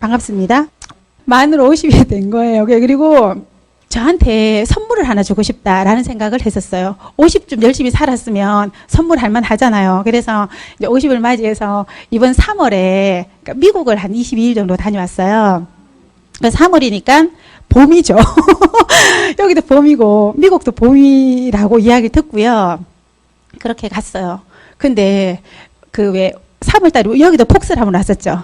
반갑습니다. 만으로 50이 된 거예요. 그리고 저한테 선물을 하나 주고 싶다라는 생각을 했었어요. 50좀 열심히 살았으면 선물할 만 하잖아요. 그래서 이제 50을 맞이해서 이번 3월에 그러니까 미국을 한 22일 정도 다녀왔어요. 3월이니까 봄이죠. 여기도 봄이고 미국도 봄이라고 이야기 듣고요. 그렇게 갔어요. 근데 그 왜 3월달에 여기도 폭설 한번 왔었죠.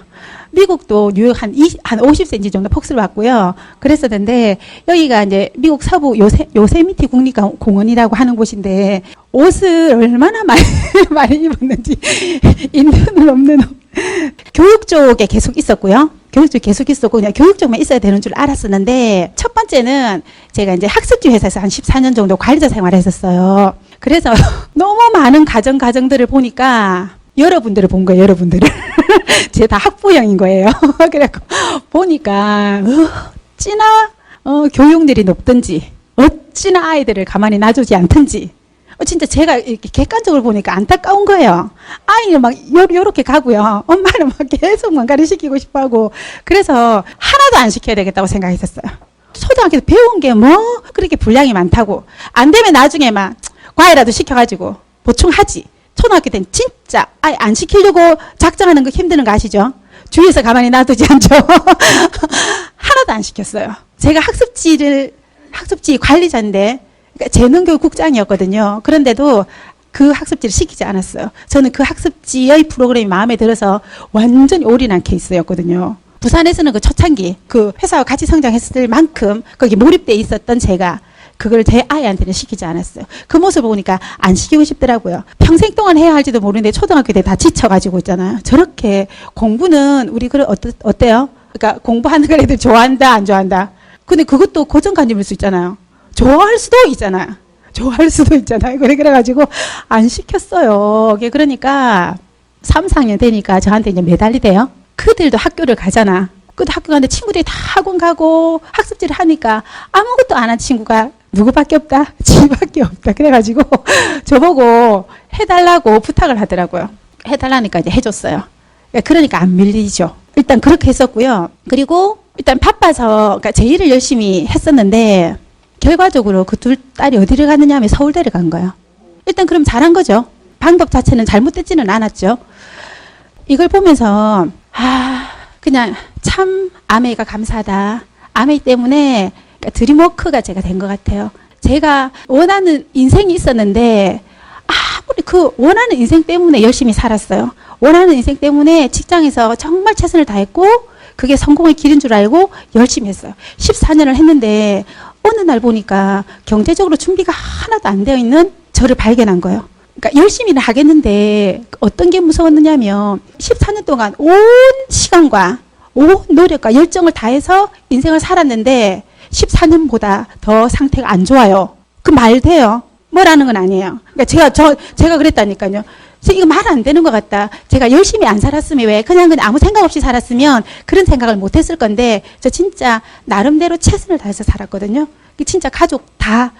미국도 뉴욕 한 50cm 정도 폭설을 왔고요. 그랬었는데 여기가 이제 미국 서부 요세미티 국립공원이라고 하는 곳인데 옷을 얼마나 많이 입었는지 있는 없는 옷. 교육 쪽에 계속 있었고요. 교육 쪽에 계속 있었고 그냥 교육 쪽만 있어야 되는 줄 알았었는데 첫 번째는 제가 이제 학습지 회사에서 한 14년 정도 관리자 생활을 했었어요. 그래서 너무 많은 가정들을 보니까 여러분들을 본 거예요. 여러분들을. 제 다 학부형인 거예요. 그래갖고 보니까 어찌나 교육률이 높든지 어찌나 아이들을 가만히 놔두지 않든지 진짜 제가 이렇게 객관적으로 보니까 안타까운 거예요. 아이는 막 요렇게 가고요. 엄마는 막 계속 뭔가를 시키고 싶어하고 그래서 하나도 안 시켜야 되겠다고 생각했었어요. 초등학교 때 배운 게 뭐 그렇게 분량이 많다고 안 되면 나중에 막 과외라도 시켜가지고 보충하지. 초등학교 때는 진짜 아예 안 시키려고 작정하는 거 힘드는 거 아시죠? 주위에서 가만히 놔두지 않죠. 하나도 안 시켰어요. 제가 학습지 관리자인데 그러니까 재능교육국장이었거든요. 그런데도 그 학습지를 시키지 않았어요. 저는 그 학습지의 프로그램이 마음에 들어서 완전히 올인한 케이스였거든요. 부산에서는 그 초창기 그 회사와 같이 성장했을 만큼 거기 몰입돼 있었던 제가 그걸 제 아이한테는 시키지 않았어요. 그 모습을 보니까 안 시키고 싶더라고요. 평생 동안 해야 할지도 모르는데 초등학교 때 다 지쳐가지고 있잖아요. 저렇게 공부는 우리 어때요? 그러니까 공부하는 걸 애들 좋아한다 안 좋아한다. 근데 그것도 고정관념일 수 있잖아요. 좋아할 수도 있잖아요. 그래가지고 안 시켰어요. 그러니까 3, 4학년 되니까 저한테 이제 매달리대요. 그들도 학교를 가잖아. 근데 학교 가는데 친구들이 다 학원 가고 학습지를 하니까 아무것도 안 한 친구가 누구밖에 없다? 지밖에 없다. 그래가지고 저보고 해달라고 부탁을 하더라고요. 해달라니까 이제 해줬어요. 그러니까 안 밀리죠. 일단 그렇게 했었고요. 그리고 일단 바빠서 그러니까 제 일을 열심히 했었는데 결과적으로 그 둘 딸이 어디를 갔느냐 하면 서울대를 간 거예요. 일단 그럼 잘한 거죠. 방법 자체는 잘못됐지는 않았죠. 이걸 보면서 그냥 참 아메이가 감사하다. 아메이 때문에 드림워크가 제가 된 것 같아요. 제가 원하는 인생이 있었는데 아무리 그 원하는 인생 때문에 열심히 살았어요. 원하는 인생 때문에 직장에서 정말 최선을 다했고 그게 성공의 길인 줄 알고 열심히 했어요. 14년을 했는데 어느 날 보니까 경제적으로 준비가 하나도 안 되어 있는 저를 발견한 거예요. 그러니까 열심히는 하겠는데 어떤 게 무서웠느냐면 14년 동안 온 시간과 온 노력과 열정을 다해서 인생을 살았는데 14년보다 더 상태가 안 좋아요. 그 말 돼요. 뭐라는 건 아니에요. 그러니까 제가 그랬다니까요. 이거 말 안 되는 것 같다. 제가 열심히 안 살았으면 왜 그냥 아무 생각 없이 살았으면 그런 생각을 못 했을 건데 저 진짜 나름대로 최선을 다해서 살았거든요. 진짜 가족 다.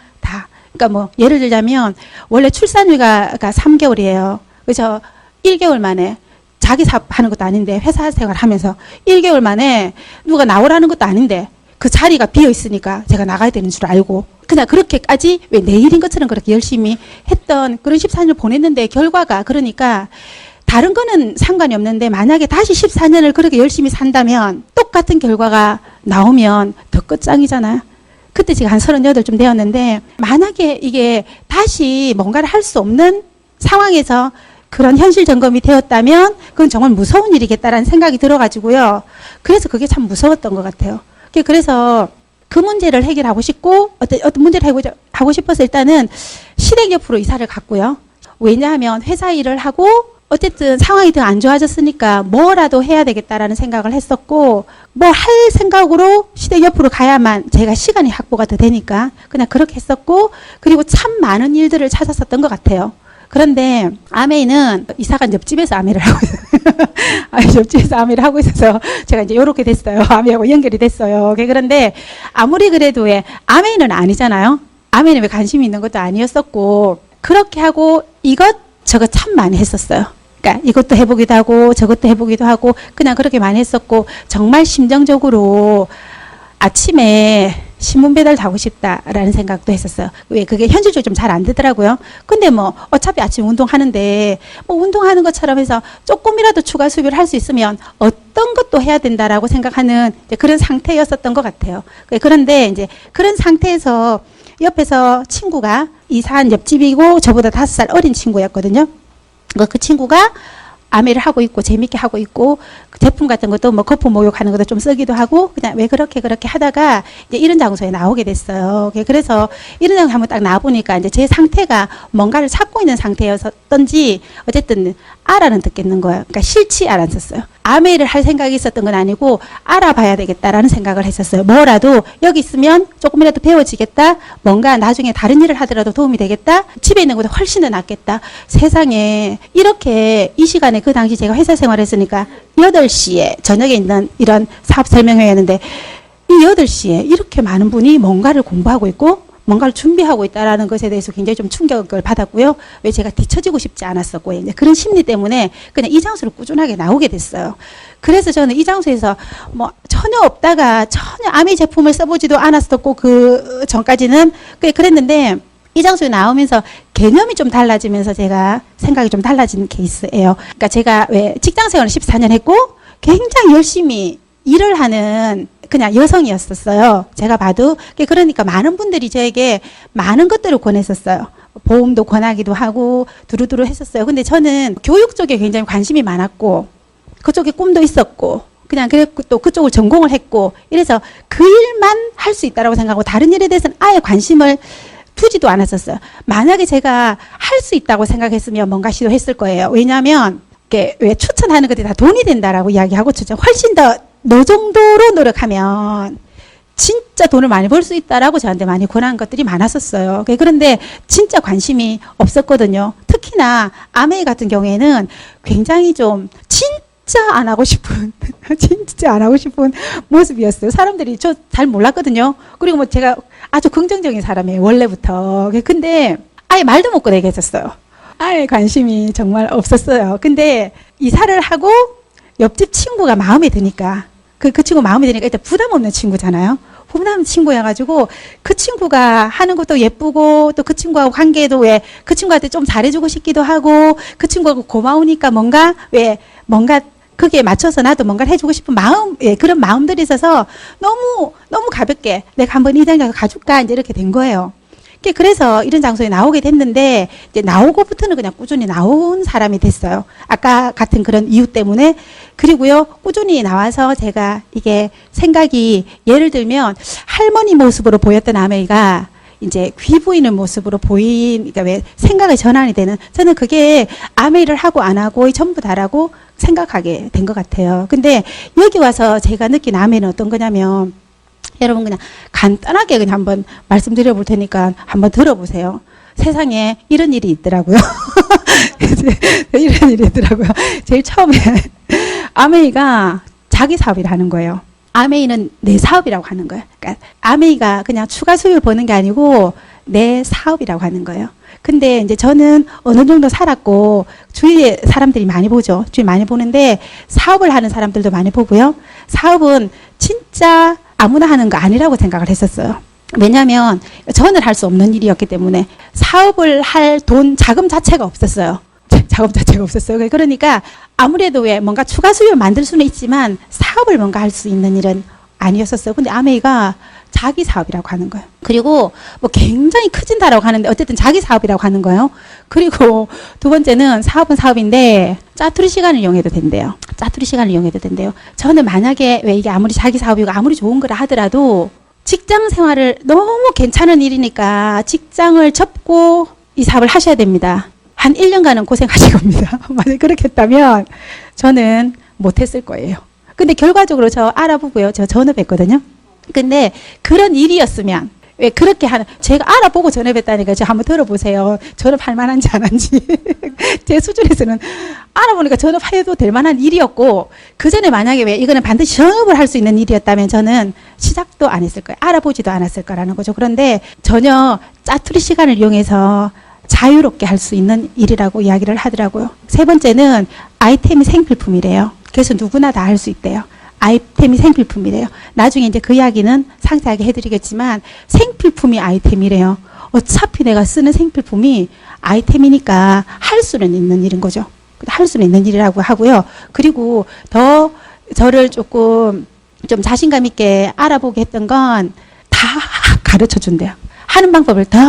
그러니까 뭐 예를 들자면 원래 출산휴가가 3개월이에요. 그래서 1개월 만에 자기 사업하는 것도 아닌데 회사 생활하면서 1개월 만에 누가 나오라는 것도 아닌데 그 자리가 비어 있으니까 제가 나가야 되는 줄 알고 그냥 그렇게까지 왜 내 일인 것처럼 그렇게 열심히 했던 그런 14년을 보냈는데 결과가 그러니까 다른 거는 상관이 없는데 만약에 다시 14년을 그렇게 열심히 산다면 똑같은 결과가 나오면 더 끝장이잖아요. 그때 제가 한 38쯤 되었는데 만약에 이게 다시 뭔가를 할 수 없는 상황에서 그런 현실 점검이 되었다면 그건 정말 무서운 일이겠다라는 생각이 들어가지고요. 그래서 그게 참 무서웠던 것 같아요. 그래서 그 문제를 해결하고 싶고 어떤 문제를 해결하고 싶어서 일단은 시댁 옆으로 이사를 갔고요. 왜냐하면 회사 일을 하고 어쨌든 상황이 더 안 좋아졌으니까 뭐라도 해야 되겠다라는 생각을 했었고 뭐 할 생각으로 시댁 옆으로 가야만 제가 시간이 확보가 더 되니까 그냥 그렇게 했었고 그리고 참 많은 일들을 찾았었던 것 같아요. 그런데 아메이는 이사간 옆집에서 아메이를 하고 있어요. 옆집에서 아메이를 하고 있어서 제가 이제 요렇게 됐어요. 아메이하고 연결이 됐어요. 그런데 아무리 그래도 왜 아메이는 아니잖아요. 아메이는 왜 관심이 있는 것도 아니었었고 그렇게 하고 이것 저것 참 많이 했었어요. 그러니까 이것도 해보기도 하고 저것도 해보기도 하고 그냥 그렇게 많이 했었고 정말 심정적으로 아침에 신문 배달도 하고 싶다라는 생각도 했었어요. 왜 그게 현실적으로 좀 잘 안 되더라고요. 근데 뭐 어차피 아침 운동하는데 뭐 운동하는 것처럼 해서 조금이라도 추가 수비를 할 수 있으면 어떤 것도 해야 된다라고 생각하는 이제 그런 상태였었던 것 같아요. 그런데 이제 그런 상태에서 옆에서 친구가 이사한 옆집이고 저보다 5살 어린 친구였거든요. 그 친구가 아메를 하고 있고 재밌게 하고 있고 제품 같은 것도 뭐 거품 목욕하는 것도 좀 쓰기도 하고 그냥 왜 그렇게 하다가 이제 이런 장소에 나오게 됐어요. 그래서 이런 장소에 한번 딱 나와보니까 이제 제 상태가 뭔가를 찾고 있는 상태였던지 어쨌든 알아는 듣겠는 거예요. 그러니까 싫지 않았었어요. 아메를 할 생각이 있었던 건 아니고 알아봐야 되겠다라는 생각을 했었어요. 뭐라도 여기 있으면 조금이라도 배워지겠다. 뭔가 나중에 다른 일을 하더라도 도움이 되겠다. 집에 있는 것보다 훨씬 더 낫겠다. 세상에 이렇게 이 시간에 그 당시 제가 회사 생활했으니까 8시에 저녁에 있는 이런 사업 설명회였는데 이 8시에 이렇게 많은 분이 뭔가를 공부하고 있고 뭔가를 준비하고 있다라는 것에 대해서 굉장히 좀 충격을 받았고요. 왜 제가 뒤처지고 싶지 않았었고 이제 그런 심리 때문에 그냥 이 장소를 꾸준하게 나오게 됐어요. 그래서 저는 이 장소에서 뭐 전혀 없다가 전혀 아미 제품을 써보지도 않았었고 그 전까지는 그랬는데 이 장소에 나오면서 개념이 좀 달라지면서 제가 생각이 좀 달라진 케이스예요. 그러니까 제가 왜 직장 생활을 14년 했고 굉장히 열심히 일을 하는 그냥 여성이었었어요. 제가 봐도. 그러니까 많은 분들이 저에게 많은 것들을 권했었어요. 보험도 권하기도 하고 두루두루 했었어요. 근데 저는 교육 쪽에 굉장히 관심이 많았고 그쪽에 꿈도 있었고 그냥 그랬고 또 그쪽을 전공을 했고 이래서 그 일만 할 수 있다라고 생각하고 다른 일에 대해서는 아예 관심을 두지도 않았었어요. 만약에 제가 할 수 있다고 생각했으면 뭔가 시도했을 거예요. 왜냐하면 왜 추천하는 것들이 다 돈이 된다라고 이야기하고 훨씬 더 너 정도로 노력하면 진짜 돈을 많이 벌 수 있다라고 저한테 많이 권한 것들이 많았었어요. 그런데 진짜 관심이 없었거든요. 특히나 아메이 같은 경우에는 굉장히 좀 진짜 안 하고 싶은 진짜 안 하고 싶은 모습이었어요. 사람들이 저 잘 몰랐거든요. 그리고 뭐 제가 아주 긍정적인 사람이에요. 원래부터. 근데 아예 말도 못 꺼내게 했었어요. 아예 관심이 정말 없었어요. 근데 이사를 하고 옆집 친구가 마음에 드니까 그 친구 마음에 드니까 일단 부담 없는 친구잖아요. 부담 없는 친구여가지고 그 친구가 하는 것도 예쁘고 또 그 친구하고 관계도 왜 그 친구한테 좀 잘해주고 싶기도 하고 그 친구하고 고마우니까 뭔가 거기에 맞춰서 나도 뭔가를 해주고 싶은 마음, 그런 마음들이 있어서 너무 가볍게 내가 한번 이 장소에 가줄까 이제 이렇게 된 거예요. 그래서 이런 장소에 나오게 됐는데 이제 나오고부터는 그냥 꾸준히 나온 사람이 됐어요. 아까 같은 그런 이유 때문에. 그리고요 꾸준히 나와서 제가 이게 생각이 예를 들면 할머니 모습으로 보였던 아메이가 이제 귀부인의 모습으로 그러니까 왜 생각의 전환이 되는 저는 그게 아메이를 하고 안 하고의 전부 다라고 생각하게 된 것 같아요. 근데 여기 와서 제가 느낀 아메이는 어떤 거냐면 여러분 그냥 간단하게 그냥 한번 말씀드려 볼 테니까 한번 들어보세요. 세상에 이런 일이 있더라고요. 이런 일이 있더라고요. 제일 처음에 아메이가 자기 사업을 하는 거예요. 아메이는 내 사업이라고 하는 거예요. 그러니까 아메이가 그냥 추가 수익을 버는 게 아니고 내 사업이라고 하는 거예요. 근데 이제 저는 어느 정도 살았고 주위에 사람들이 많이 보죠. 주위 많이 보는데 사업을 하는 사람들도 많이 보고요. 사업은 진짜 아무나 하는 거 아니라고 생각을 했었어요. 왜냐하면 저는 할 수 없는 일이었기 때문에 사업을 할 자금 자체가 없었어요. 자금 자체가 없었어요. 그러니까 아무래도 왜 뭔가 추가 수익을 만들 수는 있지만 사업을 뭔가 할 수 있는 일은 아니었었어요. 근데 아메이가 자기 사업이라고 하는 거예요. 그리고 뭐 굉장히 커진다라고 하는데 어쨌든 자기 사업이라고 하는 거예요. 그리고 두 번째는 사업은 사업인데 짜투리 시간을 이용해도 된대요. 짜투리 시간을 이용해도 된대요. 저는 만약에 왜 이게 아무리 자기 사업이고 아무리 좋은 거라 하더라도 직장 생활을 너무 괜찮은 일이니까 직장을 접고 이 사업을 하셔야 됩니다. 한 1년간은 고생하실 겁니다. 만약 그렇게 했다면 저는 못했을 거예요. 근데 결과적으로 저 알아보고요. 저 전업했거든요. 근데 그런 일이었으면 왜 그렇게 하는 제가 알아보고 전업했다니까 저 한번 들어보세요. 전업할 만한지 안 한지. 제 수준에서는 알아보니까 전업해도 될 만한 일이었고 그 전에 만약에 왜 이거는 반드시 전업을 할 수 있는 일이었다면 저는 시작도 안 했을 거예요. 알아보지도 않았을 거라는 거죠. 그런데 전혀 짜투리 시간을 이용해서 자유롭게 할 수 있는 일이라고 이야기를 하더라고요. 세 번째는 아이템이 생필품이래요. 그래서 누구나 다 할 수 있대요. 아이템이 생필품이래요. 나중에 이제 그 이야기는 상세하게 해드리겠지만 생필품이 아이템이래요. 어차피 내가 쓰는 생필품이 아이템이니까 할 수는 있는 일인 거죠. 할 수는 있는 일이라고 하고요. 그리고 더 저를 조금 좀 자신감 있게 알아보게 했던 건 다 가르쳐 준대요. 하는 방법을 다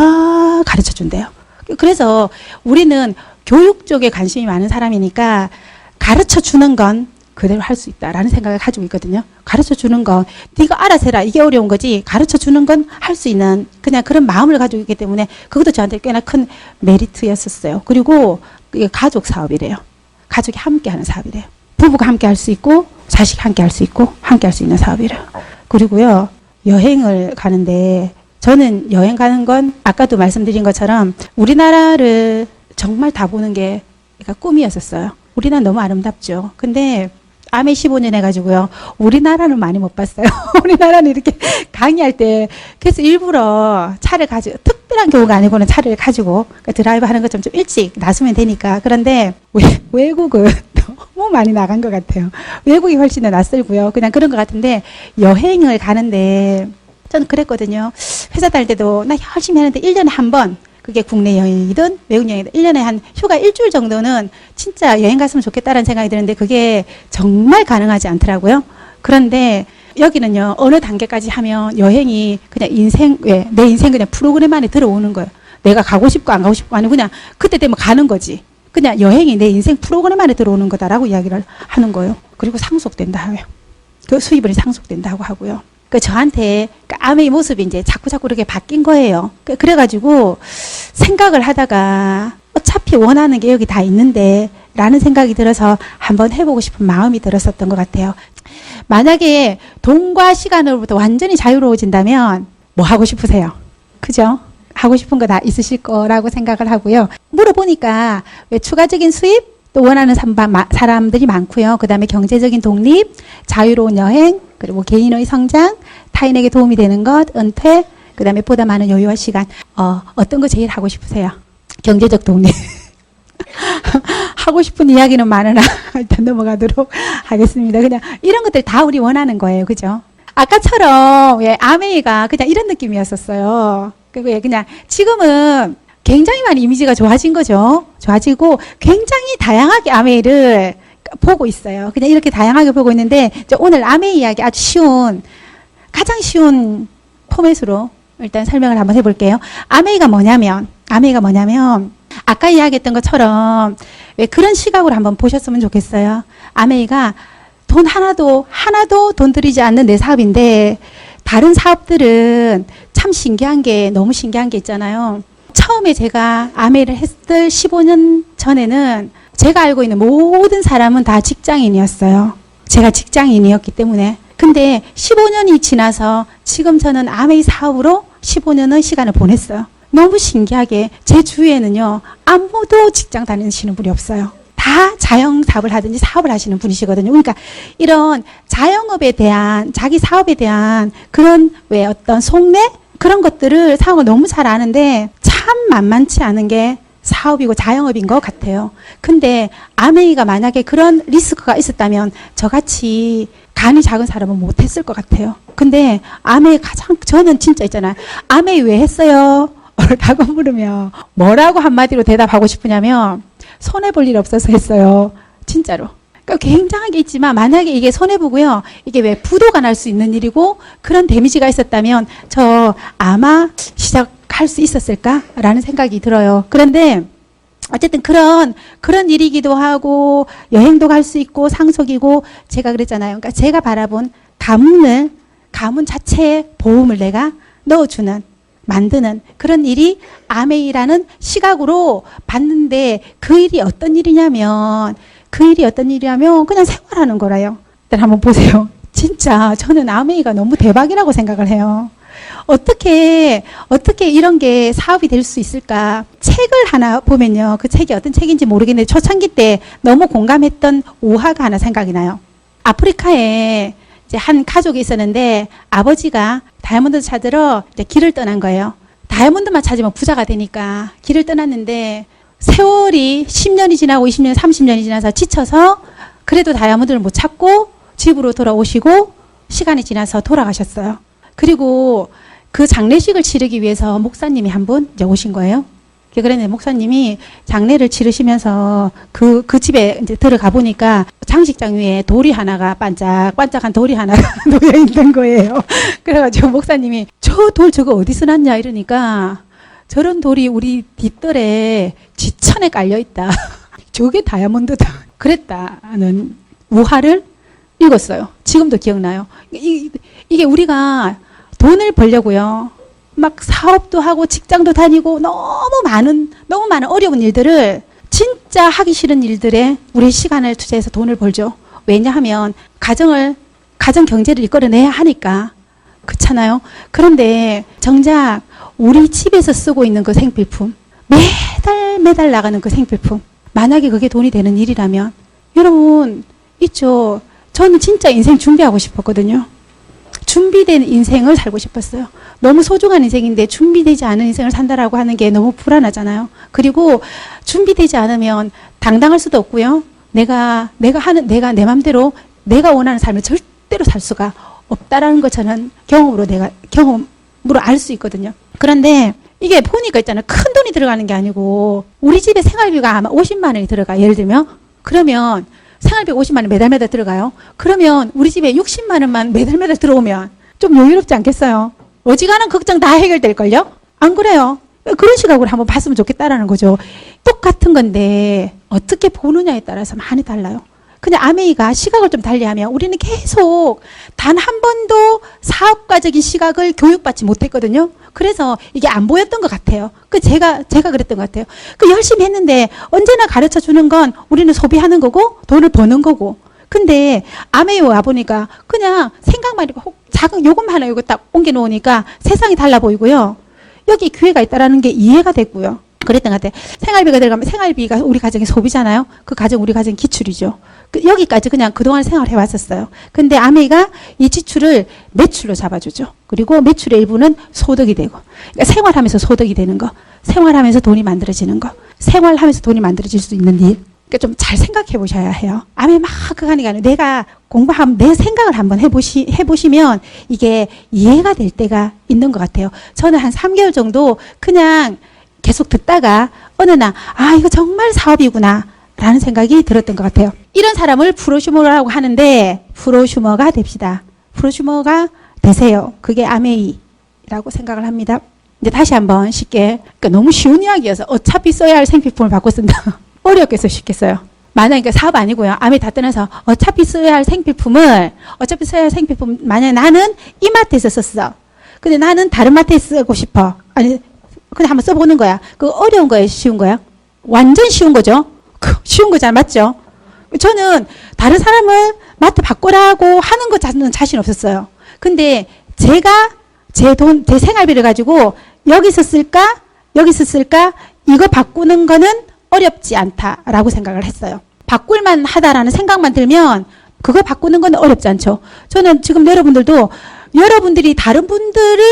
가르쳐 준대요. 그래서 우리는 교육 쪽에 관심이 많은 사람이니까 가르쳐 주는 건 그대로 할 수 있다라는 생각을 가지고 있거든요. 가르쳐 주는 건 네가 알아서 해라. 이게 어려운 거지. 가르쳐 주는 건 할 수 있는 그냥 그런 마음을 가지고 있기 때문에 그것도 저한테 꽤나 큰 메리트였었어요. 그리고 이게 가족 사업이래요. 가족이 함께 하는 사업이래요. 부부가 함께 할 수 있고 자식이 함께 할 수 있고 함께 할 수 있는 사업이래요. 그리고요. 여행을 가는데 저는 여행 가는 건 아까도 말씀드린 것처럼 우리나라를 정말 다 보는 게 꿈이었었어요. 우리나라 너무 아름답죠. 근데 아메 15년 해가지고요. 우리나라는 많이 못 봤어요. 우리나라는 이렇게 강의할 때 그래서 일부러 차를 가지고 특별한 경우가 아니고는 차를 가지고 그러니까 드라이브 하는 것좀 좀 일찍 나서면 되니까. 그런데 외국은 너무 많이 나간 것 같아요. 외국이 훨씬 더 낯설고요. 그냥 그런 것 같은데 여행을 가는데 저는 그랬거든요. 회사 다닐 때도 나 열심히 하는데 1년에 한 번 그게 국내 여행이든 외국 여행이든 1년에 한 휴가 일주일 정도는 진짜 여행 갔으면 좋겠다라는 생각이 드는데 그게 정말 가능하지 않더라고요. 그런데 여기는요. 어느 단계까지 하면 여행이 그냥 내 인생 그냥 프로그램 안에 들어오는 거예요. 내가 가고 싶고 안 가고 싶고 아니고 그냥 그때 되면 가는 거지. 그냥 여행이 내 인생 프로그램 안에 들어오는 거다라고 이야기를 하는 거예요. 그리고 상속된다 하고요. 그 수입이 상속된다고 하고요. 그 저한테 아메의 모습이 이제 자꾸 그렇게 바뀐 거예요. 그래가지고 생각을 하다가 어차피 원하는 게 여기 다 있는데 라는 생각이 들어서 한번 해보고 싶은 마음이 들었었던 것 같아요. 만약에 돈과 시간으로부터 완전히 자유로워진다면 뭐 하고 싶으세요? 그죠? 하고 싶은 거 다 있으실 거라고 생각을 하고요. 물어보니까 왜 추가적인 수입? 또 원하는 사람들이 많고요. 그 다음에 경제적인 독립, 자유로운 여행, 그리고 개인의 성장, 타인에게 도움이 되는 것, 은퇴, 그 다음에 보다 많은 여유와 시간. 어떤 거 제일 하고 싶으세요? 경제적 독립. 하고 싶은 이야기는 많으나 일단 넘어가도록 하겠습니다. 그냥 이런 것들 다 우리 원하는 거예요. 그죠? 아까처럼 아메이가 그냥 이런 느낌이었었어요. 그냥 지금은 굉장히 많이 이미지가 좋아진 거죠. 좋아지고 굉장히 다양하게 아메이를 보고 있어요. 그냥 이렇게 다양하게 보고 있는데 오늘 아메이 이야기 아주 가장 쉬운 포맷으로 일단 설명을 한번 해볼게요. 아메이가 뭐냐면 아까 이야기했던 것처럼 왜 그런 시각으로 한번 보셨으면 좋겠어요. 아메이가 돈 하나도 돈 들이지 않는 내 사업인데 다른 사업들은 참 너무 신기한 게 있잖아요. 처음에 제가 아메이를 했을 15년 전에는 제가 알고 있는 모든 사람은 다 직장인이었어요. 제가 직장인이었기 때문에. 근데 15년이 지나서 지금 저는 아메이 사업으로 15년의 시간을 보냈어요. 너무 신기하게 제 주위에는요. 아무도 직장 다니시는 분이 없어요. 다 자영사업을 하든지 사업을 하시는 분이시거든요. 그러니까 이런 자영업에 대한 자기 사업에 대한 그런 어떤 속내 그런 것들을 사업을 너무 잘 아는데 참 만만치 않은 게 사업이고 자영업인 것 같아요. 근데 아메이가 만약에 그런 리스크가 있었다면 저같이 간이 작은 사람은 못했을 것 같아요. 근데 아메이 저는 진짜 있잖아요. 아메이 왜 했어요? 라고 물으면 뭐라고 한마디로 대답하고 싶으냐면 손해볼 일 없어서 했어요. 진짜로. 그러니까 굉장한 게 있지만 만약에 이게 손해보고요. 이게 왜 부도가 날 수 있는 일이고 그런 데미지가 있었다면 저 아마 시작할 수 있었을까라는 생각이 들어요. 그런데 어쨌든 그런 일이기도 하고 여행도 갈 수 있고 상속이고 제가 그랬잖아요. 그러니까 제가 바라본 가문 자체에 보험을 내가 넣어주는 만드는 그런 일이 아메이라는 시각으로 봤는데 그 일이 어떤 일이냐면 그냥 생활하는 거라요. 일단 한번 보세요. 진짜 저는 아메이가 너무 대박이라고 생각을 해요. 어떻게 이런 게 사업이 될 수 있을까? 책을 하나 보면요. 그 책이 어떤 책인지 모르겠는데 초창기 때 너무 공감했던 오화가 하나 생각이 나요. 아프리카에 이제 한 가족이 있었는데 아버지가 다이아몬드 찾으러 이제 길을 떠난 거예요. 다이아몬드만 찾으면 부자가 되니까 길을 떠났는데 세월이 10년이 지나고 20년, 30년이 지나서 지쳐서 그래도 다이아몬드를 못 찾고 집으로 돌아오시고 시간이 지나서 돌아가셨어요. 그리고 그 장례식을 치르기 위해서 목사님이 한 분 이제 오신 거예요. 그런데 목사님이 장례를 치르시면서 그 집에 이제 들어가 보니까 장식장 위에 돌이 하나가 반짝반짝한 돌이 하나가 놓여 있는 거예요. 그래가지고 목사님이 저 돌 저거 어디서 났냐 이러니까 저런 돌이 우리 뒷뜰에 지천에 깔려 있다. 저게 다이아몬드다. 그랬다는 우화를 읽었어요. 지금도 기억나요. 이게 우리가 돈을 벌려고요. 막 사업도 하고 직장도 다니고 너무 많은 어려운 일들을 진짜 하기 싫은 일들에 우리 시간을 투자해서 돈을 벌죠. 왜냐하면 가정 경제를 이끌어내야 하니까. 그렇잖아요. 그런데 정작 우리 집에서 쓰고 있는 그 생필품, 매달 나가는 그 생필품, 만약에 그게 돈이 되는 일이라면 여러분 있죠. 저는 진짜 인생 준비하고 싶었거든요. 준비된 인생을 살고 싶었어요. 너무 소중한 인생인데 준비되지 않은 인생을 산다라고 하는 게 너무 불안하잖아요. 그리고 준비되지 않으면 당당할 수도 없고요. 내가 내 맘대로 내가 원하는 삶을 절대로 살 수가 없다라는 걸 저는 경험으로 알 수 있거든요. 그런데 이게 보니까 있잖아요. 큰 돈이 들어가는 게 아니고 우리 집에 생활비가 아마 50만 원이 들어가. 예를 들면 그러면 생활비 50만 원 매달 들어가요. 그러면 우리 집에 60만 원만 매달 들어오면 좀 여유롭지 않겠어요? 어지간한 걱정 다 해결될걸요? 안 그래요? 그런 시각으로 한번 봤으면 좋겠다라는 거죠. 똑같은 건데 어떻게 보느냐에 따라서 많이 달라요. 그냥 아메이가 시각을 좀 달리하면 우리는 계속 단 한 번도 사업가적인 시각을 교육받지 못했거든요. 그래서 이게 안 보였던 것 같아요. 제가 그랬던 것 같아요. 열심히 했는데 언제나 가르쳐 주는 건 우리는 소비하는 거고 돈을 버는 거고. 근데 아메이 와보니까 그냥 생각만 있고 작은 요금 하나 이거 딱 옮겨 놓으니까 세상이 달라 보이고요. 여기 기회가 있다라는 게 이해가 됐고요. 그랬던 것 같아요. 생활비가 들어가면 생활비가 우리 가정의 소비잖아요. 그 가정 우리 가정 기출이죠. 여기까지 그냥 그동안 생활해 왔었어요. 근데 아메이가 이 지출을 매출로 잡아주죠. 그리고 매출의 일부는 소득이 되고, 그러니까 생활하면서 소득이 되는 거, 생활하면서 돈이 만들어지는 거, 생활하면서 돈이 만들어질 수 있는 일. 그러니까 좀 잘 생각해 보셔야 해요. 아메이 막 그거 하는 게 아니라 내가 공부하면 내 생각을 한번 해보시면 이게 이해가 될 때가 있는 것 같아요. 저는 한 3개월 정도 그냥 계속 듣다가 어느 날 이거 정말 사업이구나 라는 생각이 들었던 것 같아요. 이런 사람을 프로슈머라고 하는데 프로슈머가 됩시다. 프로슈머가 되세요. 그게 아메이라고 생각을 합니다. 이제 다시 한번 쉽게, 그러니까 너무 쉬운 이야기여서 어차피 써야 할 생필품을 바꿔 쓴다. 어렵겠어요, 쉽겠어요. 만약에 사업 아니고요. 아메이 다 떠나서 어차피 써야 할 생필품, 만약에 나는 이 마트에서 썼어. 근데 나는 다른 마트에서 쓰고 싶어. 아니, 그냥 한번 써보는 거야. 그거 어려운 거예요? 쉬운 거야? 완전 쉬운 거죠? 쉬운 거잖아. 맞죠? 저는 다른 사람을 마트 바꾸라고 하는 것 자체는 자신 없었어요. 근데 제가 제 생활비를 가지고 여기서 쓸까? 이거 바꾸는 거는 어렵지 않다라고 생각을 했어요. 바꿀만 하다라는 생각만 들면 그거 바꾸는 건 어렵지 않죠. 저는 지금 여러분들이 다른 분들을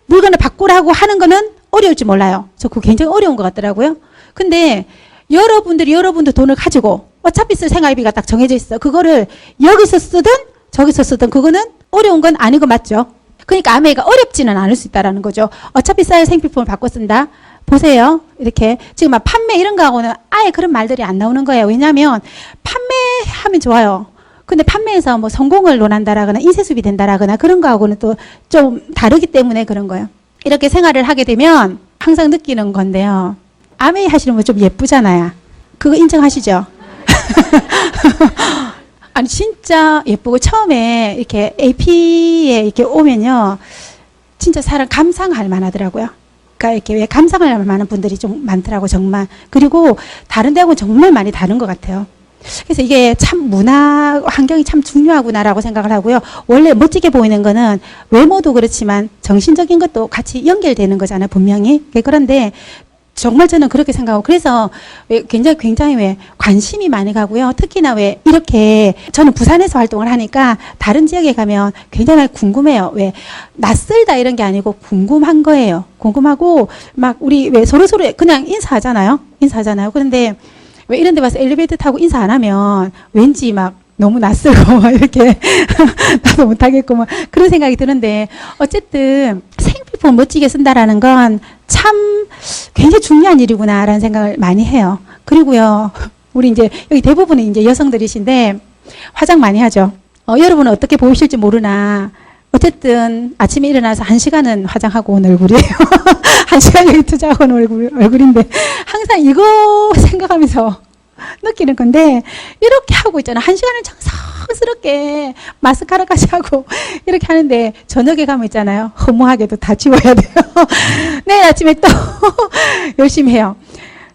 물건을 바꾸라고 하는 거는 어려울지 몰라요. 저 그거 굉장히 어려운 것 같더라고요. 근데 여러분들 돈을 가지고 어차피 쓸 생활비가 딱 정해져 있어. 그거를 여기서 쓰든 저기서 쓰든 그거는 어려운 건 아닌 거 맞죠? 그러니까 아메이가 어렵지는 않을 수 있다라는 거죠. 어차피 써야 할 생필품을 바꿔 쓴다. 보세요. 이렇게 지금 막 판매 이런 거하고는 아예 그런 말들이 안 나오는 거예요. 왜냐하면 판매하면 좋아요. 근데 판매에서 뭐 성공을 논한다라거나 인쇄수입이 된다라거나 그런 거하고는 또 좀 다르기 때문에 그런 거예요. 이렇게 생활을 하게 되면 항상 느끼는 건데요. 아메이 하시는 분 좀 예쁘잖아요. 그거 인정하시죠? 아니 진짜 예쁘고 처음에 이렇게 AP에 이렇게 오면요. 진짜 사람 감상할 만하더라고요. 그러니까 이렇게 왜 감상할 만한 분들이 좀 많더라고 정말. 그리고 다른 데하고는 정말 많이 다른 것 같아요. 그래서 이게 참 문화 환경이 참 중요하구나라고 생각을 하고요. 원래 멋지게 보이는 거는 외모도 그렇지만 정신적인 것도 같이 연결되는 거잖아요. 분명히. 그런데 정말 저는 그렇게 생각하고, 그래서 왜 굉장히 왜 관심이 많이 가고요. 특히나 왜 이렇게 저는 부산에서 활동을 하니까 다른 지역에 가면 굉장히 궁금해요. 왜 낯설다 이런 게 아니고 궁금한 거예요. 궁금하고 막 우리 왜 서로서로 그냥 인사하잖아요. 그런데 왜 이런 데 와서 엘리베이터 타고 인사 안 하면 왠지 막 너무 낯설고 막 이렇게 나도 못하겠고 막 그런 생각이 드는데, 어쨌든 생필품 멋지게 쓴다라는 건 참 굉장히 중요한 일이구나라는 생각을 많이 해요. 그리고요, 우리 이제 여기 대부분은 이제 여성들이신데 화장 많이 하죠. 여러분은 어떻게 보이실지 모르나 어쨌든 아침에 일어나서 1시간은 화장하고 온 얼굴이에요. 1시간 여기 투자하고 온 얼굴인데 항상 이거 생각하면서 느끼는 건데, 이렇게 하고 있잖아. 1시간을 정성스럽게 마스카라까지 하고 이렇게 하는데 저녁에 가면 있잖아요. 허무하게도 다 지워야 돼요. 내일 아침에 또 열심히 해요.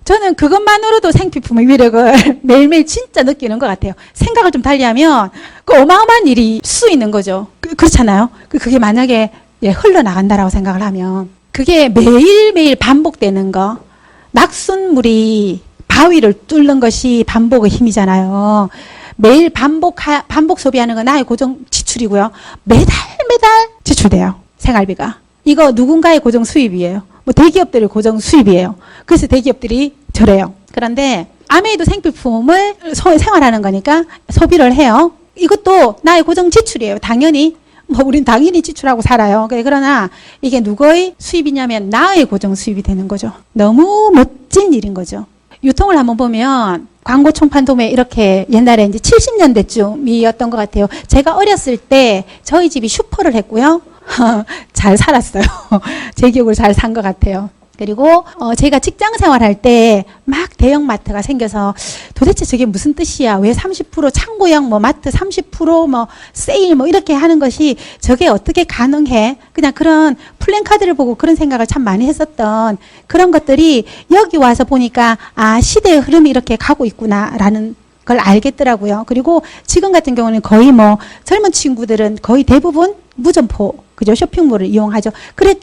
저는 그것만으로도 생필품의 위력을 매일매일 진짜 느끼는 것 같아요. 생각을 좀 달리하면 그 어마어마한 일이 수 있는 거죠. 그렇잖아요. 그게 만약에 흘러나간다라고 생각을 하면 그게 매일매일 반복되는 거. 낙순물이 바위를 뚫는 것이 반복의 힘이잖아요. 매일 반복 소비하는 건 나의 고정 지출이고요. 매달 지출돼요. 생활비가. 이거 누군가의 고정 수입이에요. 뭐 대기업들의 고정 수입이에요. 그래서 대기업들이 저래요. 그런데 아메이도 생필품을 생활하는 거니까 소비를 해요. 이것도 나의 고정 지출이에요. 당연히. 우린 당연히 지출하고 살아요. 그러나 이게 누구의 수입이냐면 나의 고정 수입이 되는 거죠. 너무 멋진 일인 거죠. 유통을 한번 보면 광고 총판 도매 이렇게 옛날에 이제 70년대쯤이었던 것 같아요. 제가 어렸을 때 저희 집이 슈퍼를 했고요. 잘 살았어요. 제 기억으로 잘 산 것 같아요. 그리고 제가 직장 생활할 때 막 대형마트가 생겨서 도대체 저게 무슨 뜻이야? 왜 30% 창고형 뭐 마트 30% 세일 이렇게 하는 것이 저게 어떻게 가능해? 그냥 그런 플랜카드를 보고 그런 생각을 참 많이 했었던 그런 것들이 여기 와서 보니까 시대의 흐름이 이렇게 가고 있구나라는 걸 알겠더라고요. 그리고 지금 같은 경우는 거의 젊은 친구들은 거의 대부분 무점포, 그죠? 쇼핑몰을 이용하죠.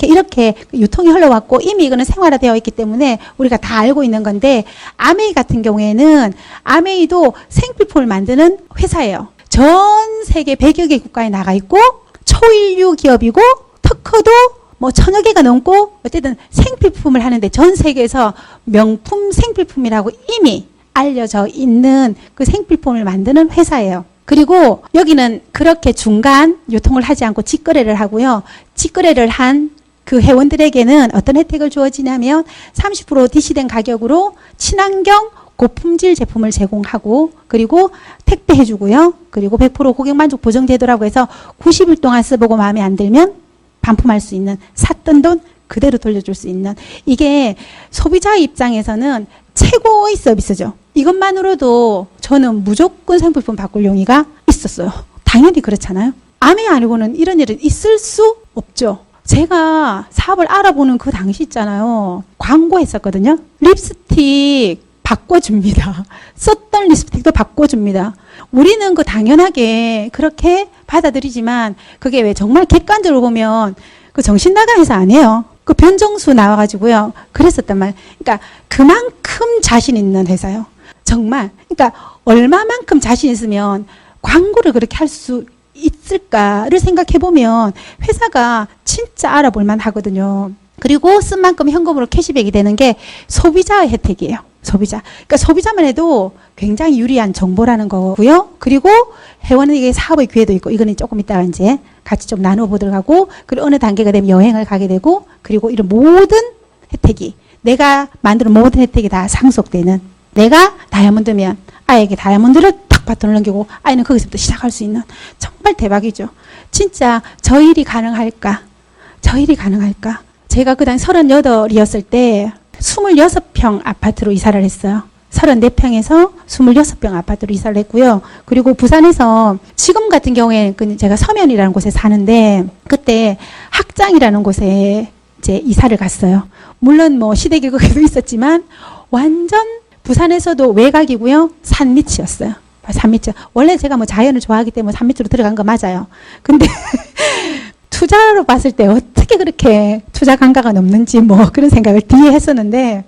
이렇게 유통이 흘러왔고 이미 이거는 생활화되어 있기 때문에 우리가 다 알고 있는 건데, 아메이 같은 경우에는 아메이도 생필품을 만드는 회사예요. 전 세계 100여 개 국가에 나가 있고 초일류 기업이고 특허도 1000여 개가 넘고 어쨌든 생필품을 하는데 전 세계에서 명품 생필품이라고 이미 알려져 있는 그 생필품을 만드는 회사예요. 그리고 여기는 그렇게 중간 유통을 하지 않고 직거래를 하고요. 직거래를 한 그 회원들에게는 어떤 혜택을 주어지냐면 30% DC된 가격으로 친환경 고품질 제품을 제공하고, 그리고 택배해 주고요. 그리고 100% 고객 만족 보정 제도라고 해서 90일 동안 써보고 마음에 안 들면 반품할 수 있는, 샀던 돈 그대로 돌려줄 수 있는, 이게 소비자의 입장에서는 최고의 서비스죠. 이것만으로도 저는 무조건 생필품 바꿀 용의가 있었어요. 당연히 그렇잖아요. 아메이 아니고는 이런 일은 있을 수 없죠. 제가 사업을 알아보는 그 당시 있잖아요. 광고했었거든요. 립스틱 바꿔줍니다. 썼던 립스틱도 바꿔줍니다. 우리는 그 당연하게 그렇게 받아들이지만 그게 왜 정말 객관적으로 보면 그 정신 나간 회사 아니에요. 그 변정수 나와가지고요. 그랬었단 말이에요. 그러니까 그만큼 자신 있는 회사요. 정말. 그러니까 얼마만큼 자신 있으면 광고를 그렇게 할 수 있을까를 생각해보면 회사가 진짜 알아볼만 하거든요. 그리고 쓴 만큼 현금으로 캐시백이 되는 게 소비자의 혜택이에요. 소비자. 그러니까 소비자만 해도 굉장히 유리한 정보라는 거고요. 그리고 회원에게 사업의 기회도 있고, 이거는 조금 이따가 이제 같이 좀 나눠보도록 하고, 그리고 어느 단계가 되면 여행을 가게 되고, 그리고 이런 모든 혜택이, 내가 만드는 모든 혜택이 다 상속되는, 내가 다이아몬드면 아이에게 다이아몬드를 탁 바톤을 넘기고 아이는 거기서부터 시작할 수 있는, 정말 대박이죠. 진짜 저 일이 가능할까? 저 일이 가능할까? 제가 그 당시 38이었을 때 26평 아파트로 이사를 했어요. 34평에서 26평 아파트로 이사를 했고요. 그리고 부산에서 지금 같은 경우에 제가 서면이라는 곳에 사는데, 그때 학장이라는 곳에 이제 이사를 갔어요. 물론 시대길거기도 있었지만 완전 부산에서도 외곽이고요. 산 밑이었어요. 산 밑이. 원래 제가 자연을 좋아하기 때문에 산 밑으로 들어간 거 맞아요. 근데 투자로 봤을 때 어떻게 그렇게 투자 감가가 넘는지 그런 생각을 뒤에 했었는데,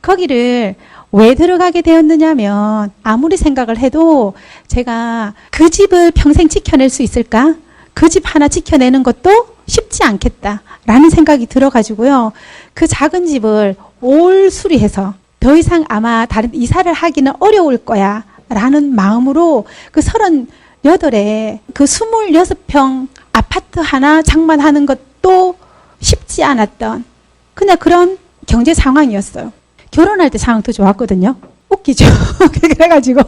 거기를 왜 들어가게 되었느냐면 아무리 생각을 해도 제가 그 집을 평생 지켜낼 수 있을까? 그 집 하나 지켜내는 것도 쉽지 않겠다라는 생각이 들어가지고요. 그 작은 집을 올 수리해서 더 이상 아마 다른 이사를 하기는 어려울 거야 라는 마음으로 그 38에 그 26평 아파트 하나 장만하는 것도 쉽지 않았던 그냥 그런 경제 상황이었어요. 결혼할 때 상황 더 좋았거든요. 웃기죠. 그래가지고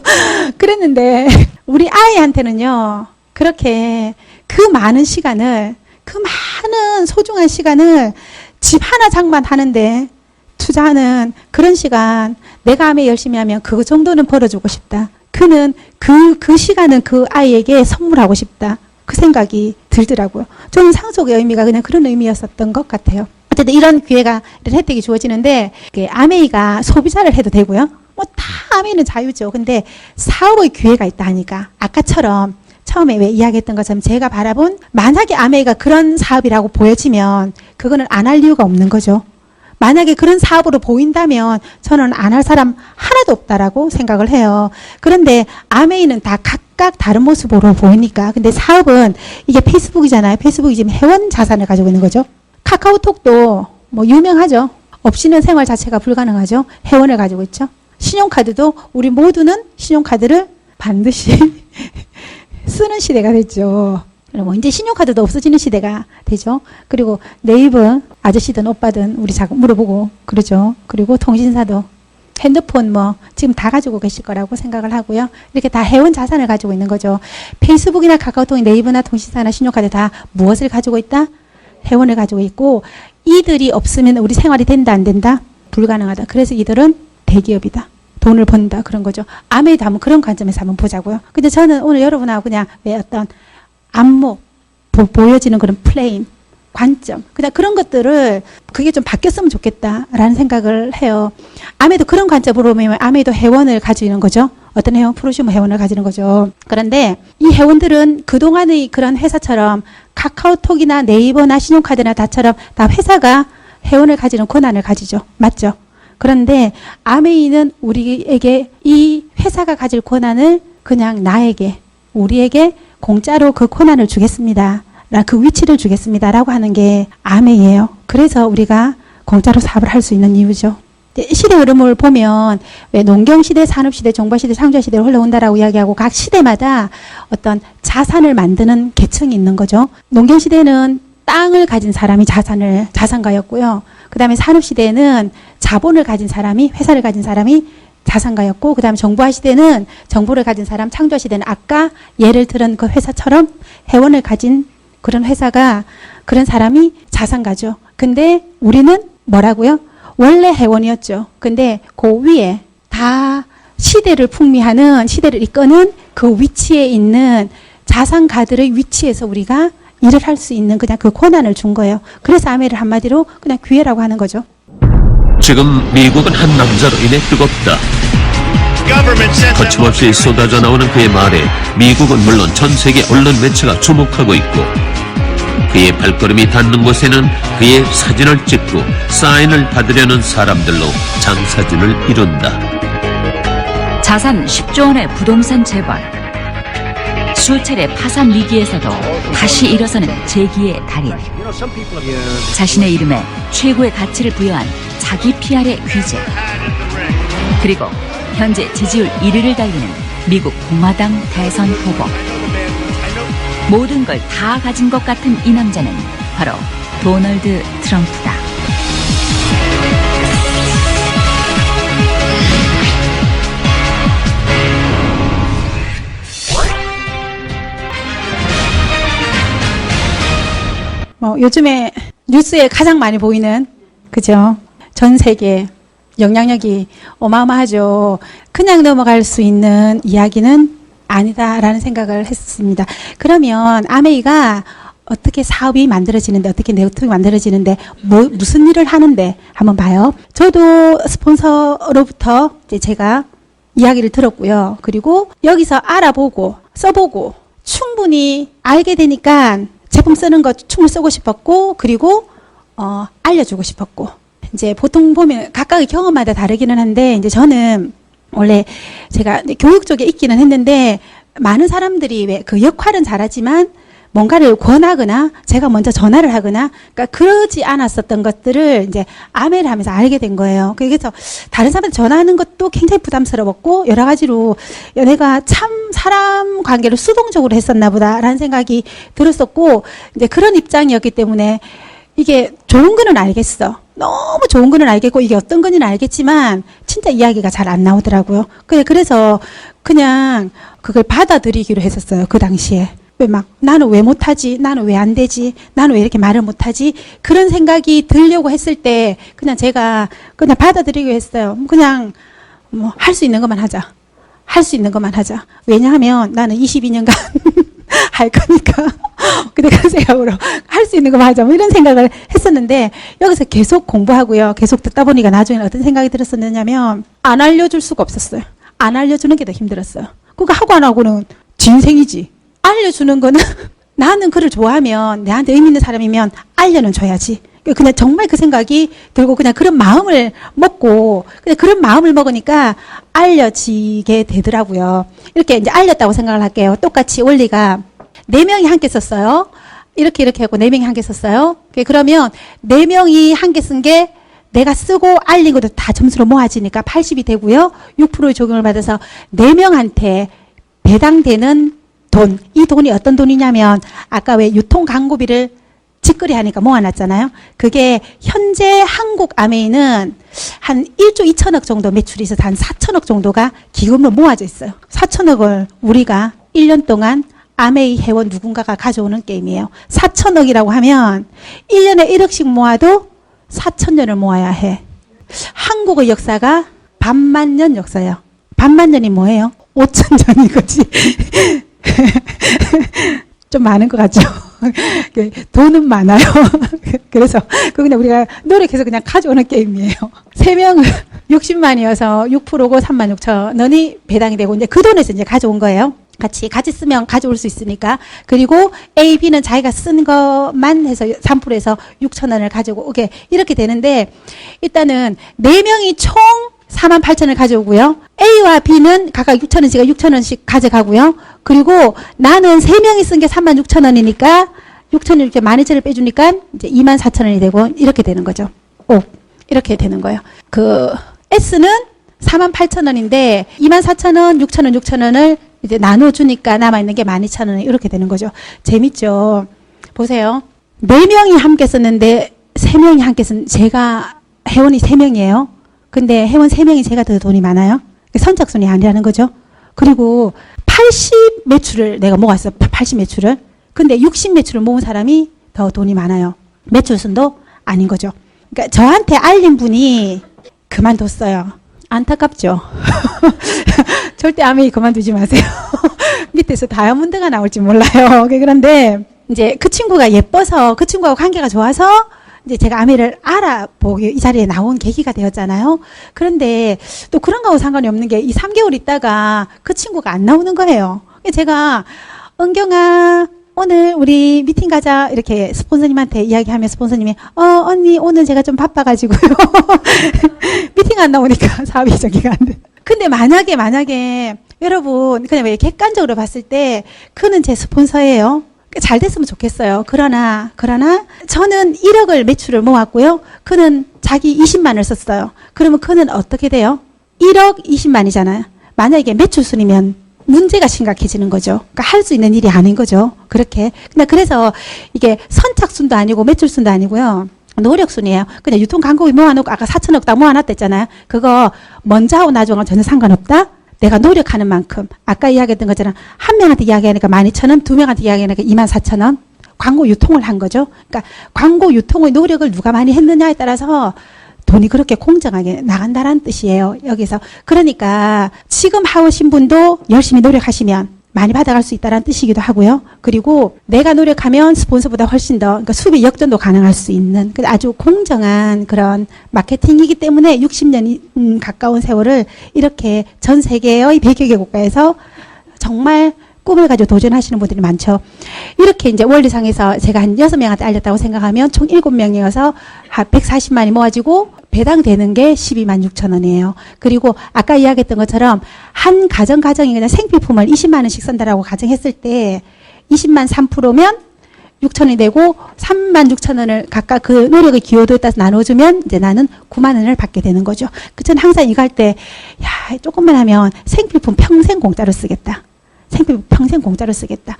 그랬는데 우리 아이한테는요. 그렇게 그 많은 시간을 그 많은 소중한 시간을 집 하나 장만하는데 투자하는 그런 시간 내가 아메 열심히 하면 그 정도는 벌어주고 싶다. 그는 그 시간은 그 아이에게 선물하고 싶다. 그 생각이 들더라고요. 저는 상속의 의미가 그냥 그런 의미였었던 것 같아요. 어쨌든 이런 기회가, 이런 혜택이 주어지는데 아메이가 소비자를 해도 되고요. 뭐 다 아메이는 자유죠. 근데 사업의 기회가 있다 하니까 아까처럼 처음에 왜 이야기했던 것처럼 제가 바라본 만약에 아메이가 그런 사업이라고 보여지면 그거는 안 할 이유가 없는 거죠. 만약에 그런 사업으로 보인다면 저는 안 할 사람 하나도 없다라고 생각을 해요. 그런데 아메이는 다 각각 다른 모습으로 보이니까. 근데 사업은 이게 페이스북이잖아요. 페이스북이 지금 회원 자산을 가지고 있는 거죠. 카카오톡도 뭐 유명하죠. 없이는 생활 자체가 불가능하죠. 회원을 가지고 있죠. 신용카드도 우리 모두는 신용카드를 반드시 쓰는 시대가 됐죠. 뭐 이제 신용카드도 없어지는 시대가 되죠. 그리고 네이버 아저씨든 오빠든 우리 자꾸 물어보고 그러죠. 그리고 통신사도 핸드폰 뭐 지금 다 가지고 계실 거라고 생각을 하고요. 이렇게 다 회원 자산을 가지고 있는 거죠. 페이스북이나 카카오톡, 네이버나 통신사나 신용카드 다 무엇을 가지고 있다? 회원을 가지고 있고 이들이 없으면 우리 생활이 된다 안 된다? 불가능하다. 그래서 이들은 대기업이다. 돈을 번다 그런 거죠. 아메이도 한번 그런 관점에서 한번 보자고요. 근데 저는 오늘 여러분하고 그냥 왜 어떤 안목, 보여지는 그런 플레임, 관점, 그냥 그런 것들을 그게 좀 바뀌었으면 좋겠다라는 생각을 해요. 아메이도 그런 관점으로 보면 아메이도 회원을 가지는 거죠. 어떤 회원? 프로슈머 회원을 가지는 거죠. 그런데 이 회원들은 그동안의 그런 회사처럼 카카오톡이나 네이버나 신용카드나 다처럼 다 회사가 회원을 가지는 권한을 가지죠. 맞죠? 그런데 아메이는 우리에게 이 회사가 가질 권한을 그냥 나에게, 우리에게 공짜로 그 권한을 주겠습니다. 그 위치를 주겠습니다. 라고 하는 게 아메이예요. 그래서 우리가 공짜로 사업을 할 수 있는 이유죠. 시대 흐름을 보면 왜 농경시대, 산업시대, 정보시대, 상조시대로 흘러온다라고 이야기하고 각 시대마다 어떤 자산을 만드는 계층이 있는 거죠. 농경시대는 땅을 가진 사람이 자산가였고요. 그 다음에 산업시대에는 자본을 가진 사람이, 회사를 가진 사람이 자산가였고, 그 다음에 정보화 시대는 정보를 가진 사람, 창조화 시대는 아까 예를 들은 그 회사처럼 회원을 가진 그런 회사가, 그런 사람이 자산가죠. 근데 우리는 뭐라고요? 원래 회원이었죠. 근데 그 위에 다 시대를 풍미하는, 시대를 이끄는 그 위치에 있는 자산가들의 위치에서 우리가 일을 할 수 있는 그냥 그 권한을 준 거예요. 그래서 아메이를 한마디로 그냥 기회라고 하는 거죠. 지금 미국은 한 남자로 인해 뜨겁다. 거침없이 쏟아져 나오는 그의 말에 미국은 물론 전 세계 언론 매체가 주목하고 있고 그의 발걸음이 닿는 곳에는 그의 사진을 찍고 사인을 받으려는 사람들로 장사진을 이룬다. 자산 10조 원의 부동산 재벌, 수차례 파산 위기에서도 다시 일어서는 재기의 달인, 자신의 이름에 최고의 가치를 부여한 자기 PR의 귀재, 그리고 현재 지지율 1위를 달리는 미국 공화당 대선 후보. 모든 걸 다 가진 것 같은 이 남자는 바로 도널드 트럼프다. 요즘에 뉴스에 가장 많이 보이는, 그죠? 전 세계 영향력이 어마어마하죠. 그냥 넘어갈 수 있는 이야기는 아니다라는 생각을 했습니다. 그러면 아메이가 어떻게 사업이 만들어지는데, 어떻게 네트워크가 만들어지는데, 무슨 일을 하는데 한번 봐요. 저도 스폰서로부터 이제 제가 이야기를 들었고요. 그리고 여기서 알아보고 써보고 충분히 알게 되니까 제품 쓰는 거 충분히 쓰고 싶었고, 그리고 알려주고 싶었고, 이제 보통 보면 각각의 경험마다 다르기는 한데, 이제 저는 원래 제가 교육 쪽에 있기는 했는데, 많은 사람들이 왜 그 역할은 잘하지만 뭔가를 권하거나 제가 먼저 전화를 하거나 그러니까 그러지 않았었던 것들을 이제 아메를 하면서 알게 된 거예요. 그래서 다른 사람한테 전화하는 것도 굉장히 부담스러웠고 여러 가지로 내가 참 사람 관계를 수동적으로 했었나 보다라는 생각이 들었었고 이제 그런 입장이었기 때문에 이게 좋은 거는 알겠어. 너무 좋은 거는 알겠고 이게 어떤 건지는 알겠지만 진짜 이야기가 잘 안 나오더라고요. 그래서 그냥 그걸 받아들이기로 했었어요. 그 당시에. 왜 막 나는 왜 못하지? 나는 왜 안 되지? 나는 왜 이렇게 말을 못하지? 그런 생각이 들려고 했을 때 그냥 제가 그냥 받아들이기로 했어요. 그냥 뭐 할 수 있는 것만 하자. 할 수 있는 것만 하자. 왜냐하면 나는 22년간 할 거니까. 근데 그 생각으로 할 수 있는 것만 하자. 뭐 이런 생각을 했었는데 여기서 계속 공부하고요. 계속 듣다 보니까 나중에 어떤 생각이 들었었냐면 안 알려줄 수가 없었어요. 안 알려주는 게 더 힘들었어요. 그거 하고 안 하고는 진생이지. 알려주는 거는 나는 그를 좋아하면 내한테 의미 있는 사람이면 알려는 줘야지. 그냥 정말 그 생각이 들고 그냥 그런 마음을 먹고 그냥 그런 마음을 먹으니까 알려지게 되더라고요. 이렇게 이제 알렸다고 생각을 할게요. 똑같이 원리가 4명이 함께 썼어요. 이렇게 하고 4명이 함께 썼어요. 그러면 4명이 함께 쓴 게 내가 쓰고 알린 것도 다 점수로 모아지니까 80이 되고요. 6%의 적용을 받아서 4명한테 배당되는 돈, 이 돈이 어떤 돈이냐면 아까 왜 유통 광고비를 직거래 하니까 모아놨잖아요. 그게 현재 한국 아메이는 한 1조 2천억 정도 매출이 있어서 한 4천억 정도가 기금으로 모아져 있어요. 4천억을 우리가 1년 동안 아메이 회원 누군가가 가져오는 게임이에요. 4천억이라고 하면 1년에 1억씩 모아도 4천년을 모아야 해. 한국의 역사가 반만 년 역사예요. 반만 년이 뭐예요? 5천년인 거지. 좀 많은 것 같죠? 돈은 많아요. 그래서 그냥 우리가 노력해서 그냥 가져오는 게임이에요. 3명은 60만이어서 6%고 3만 6천 원이 배당이 되고 이제 그 돈에서 이제 가져온 거예요. 같이 쓰면 가져올 수 있으니까. 그리고 A, B는 자기가 쓴 것만 해서 3%에서 6천 원을 가지고 오게 이렇게 되는데 일단은 4명이 총 4만 8천을 가져오고요. A와 B는 각각 6천 원씩 6천 원씩 가져가고요. 그리고 나는 3명이 쓴 게 3만 6천 원이니까 6천 원 이렇게 12,000을 빼주니까 이제 2만 4천 원이 되고 이렇게 되는 거죠. 이렇게 되는 거예요. 그 S는 4만 8천 원인데 2만 4천 원, 6천 원, 6천 원을 이제 나눠주니까 남아있는 게 12,000원 이렇게 되는 거죠. 재밌죠? 보세요. 4명이 함께 썼는데 3명이 함께 쓴 제가 회원이 3명이에요. 근데 회원 3명이 제가 더 돈이 많아요. 선착순이 아니라는 거죠. 그리고 80 매출을 내가 모았어. 80 매출을. 근데 60 매출을 모은 사람이 더 돈이 많아요. 매출순도 아닌 거죠. 그러니까 저한테 알린 분이 그만뒀어요. 안타깝죠. 절대 아메이 그만두지 마세요. 밑에서 다이아몬드가 나올지 몰라요. 그런데 이제 그 친구가 예뻐서 그 친구하고 관계가 좋아서 이제 제가 아메를 알아보기 이 자리에 나온 계기가 되었잖아요. 그런데 또 그런 거하고 상관이 없는 게 이 3개월 있다가 그 친구가 안 나오는 거예요. 제가 은경아 오늘 우리 미팅 가자 이렇게 스폰서님한테 이야기하면 스폰서님이 언니 오늘 제가 좀 바빠가지고요. 미팅 안 나오니까 사업이 전개가 안 돼. 근데 만약에 여러분 그냥 왜 객관적으로 봤을 때 그는 제 스폰서예요. 잘 됐으면 좋겠어요. 그러나 저는 1억을 매출을 모았고요. 그는 자기 20만을 썼어요. 그러면 그는 어떻게 돼요? 1억 20만이잖아요. 만약에 매출 순이면 문제가 심각해지는 거죠. 그러니까 할 수 있는 일이 아닌 거죠. 그렇게. 그래서 이게 선착순도 아니고 매출순도 아니고요. 노력순이에요. 그냥 유통 광고비 모아놓고 아까 4천억 다 모아놨댔잖아요. 그거 먼저 하고 나중하고 전혀 상관없다. 내가 노력하는 만큼 아까 이야기했던 것처럼 한 명한테 이야기하니까 12,000원, 2명한테 이야기하니까 24,000원 광고 유통을 한 거죠. 그러니까 광고 유통의 노력을 누가 많이 했느냐에 따라서 돈이 그렇게 공정하게 나간다는 뜻이에요. 여기서. 그러니까 지금 하신 분도 열심히 노력하시면 많이 받아갈 수 있다는 뜻이기도 하고요. 그리고 내가 노력하면 스폰서보다 훨씬 더 그러니까 수비 역전도 가능할 수 있는 아주 공정한 그런 마케팅이기 때문에 60년이 가까운 세월을 이렇게 전 세계의 100여 개 국가에서 정말 꿈을 가지고 도전하시는 분들이 많죠. 이렇게 이제 원리상에서 제가 한 6명한테 알렸다고 생각하면 총 7명이어서 한 140만이 모아지고 배당되는 게 126,000원이에요. 그리고 아까 이야기했던 것처럼 한 가정이 그냥 생필품을 20만 원씩 쓴다라고 가정했을 때 20만 3%면 6,000원이 되고 36,000원을 각각 그 노력의 기여도에 따라서 나눠주면 이제 나는 9만 원을 받게 되는 거죠. 저는 항상 이거 할 때, 야, 조금만 하면 생필품 평생 공짜로 쓰겠다. 생필품 평생 공짜로 쓰겠다.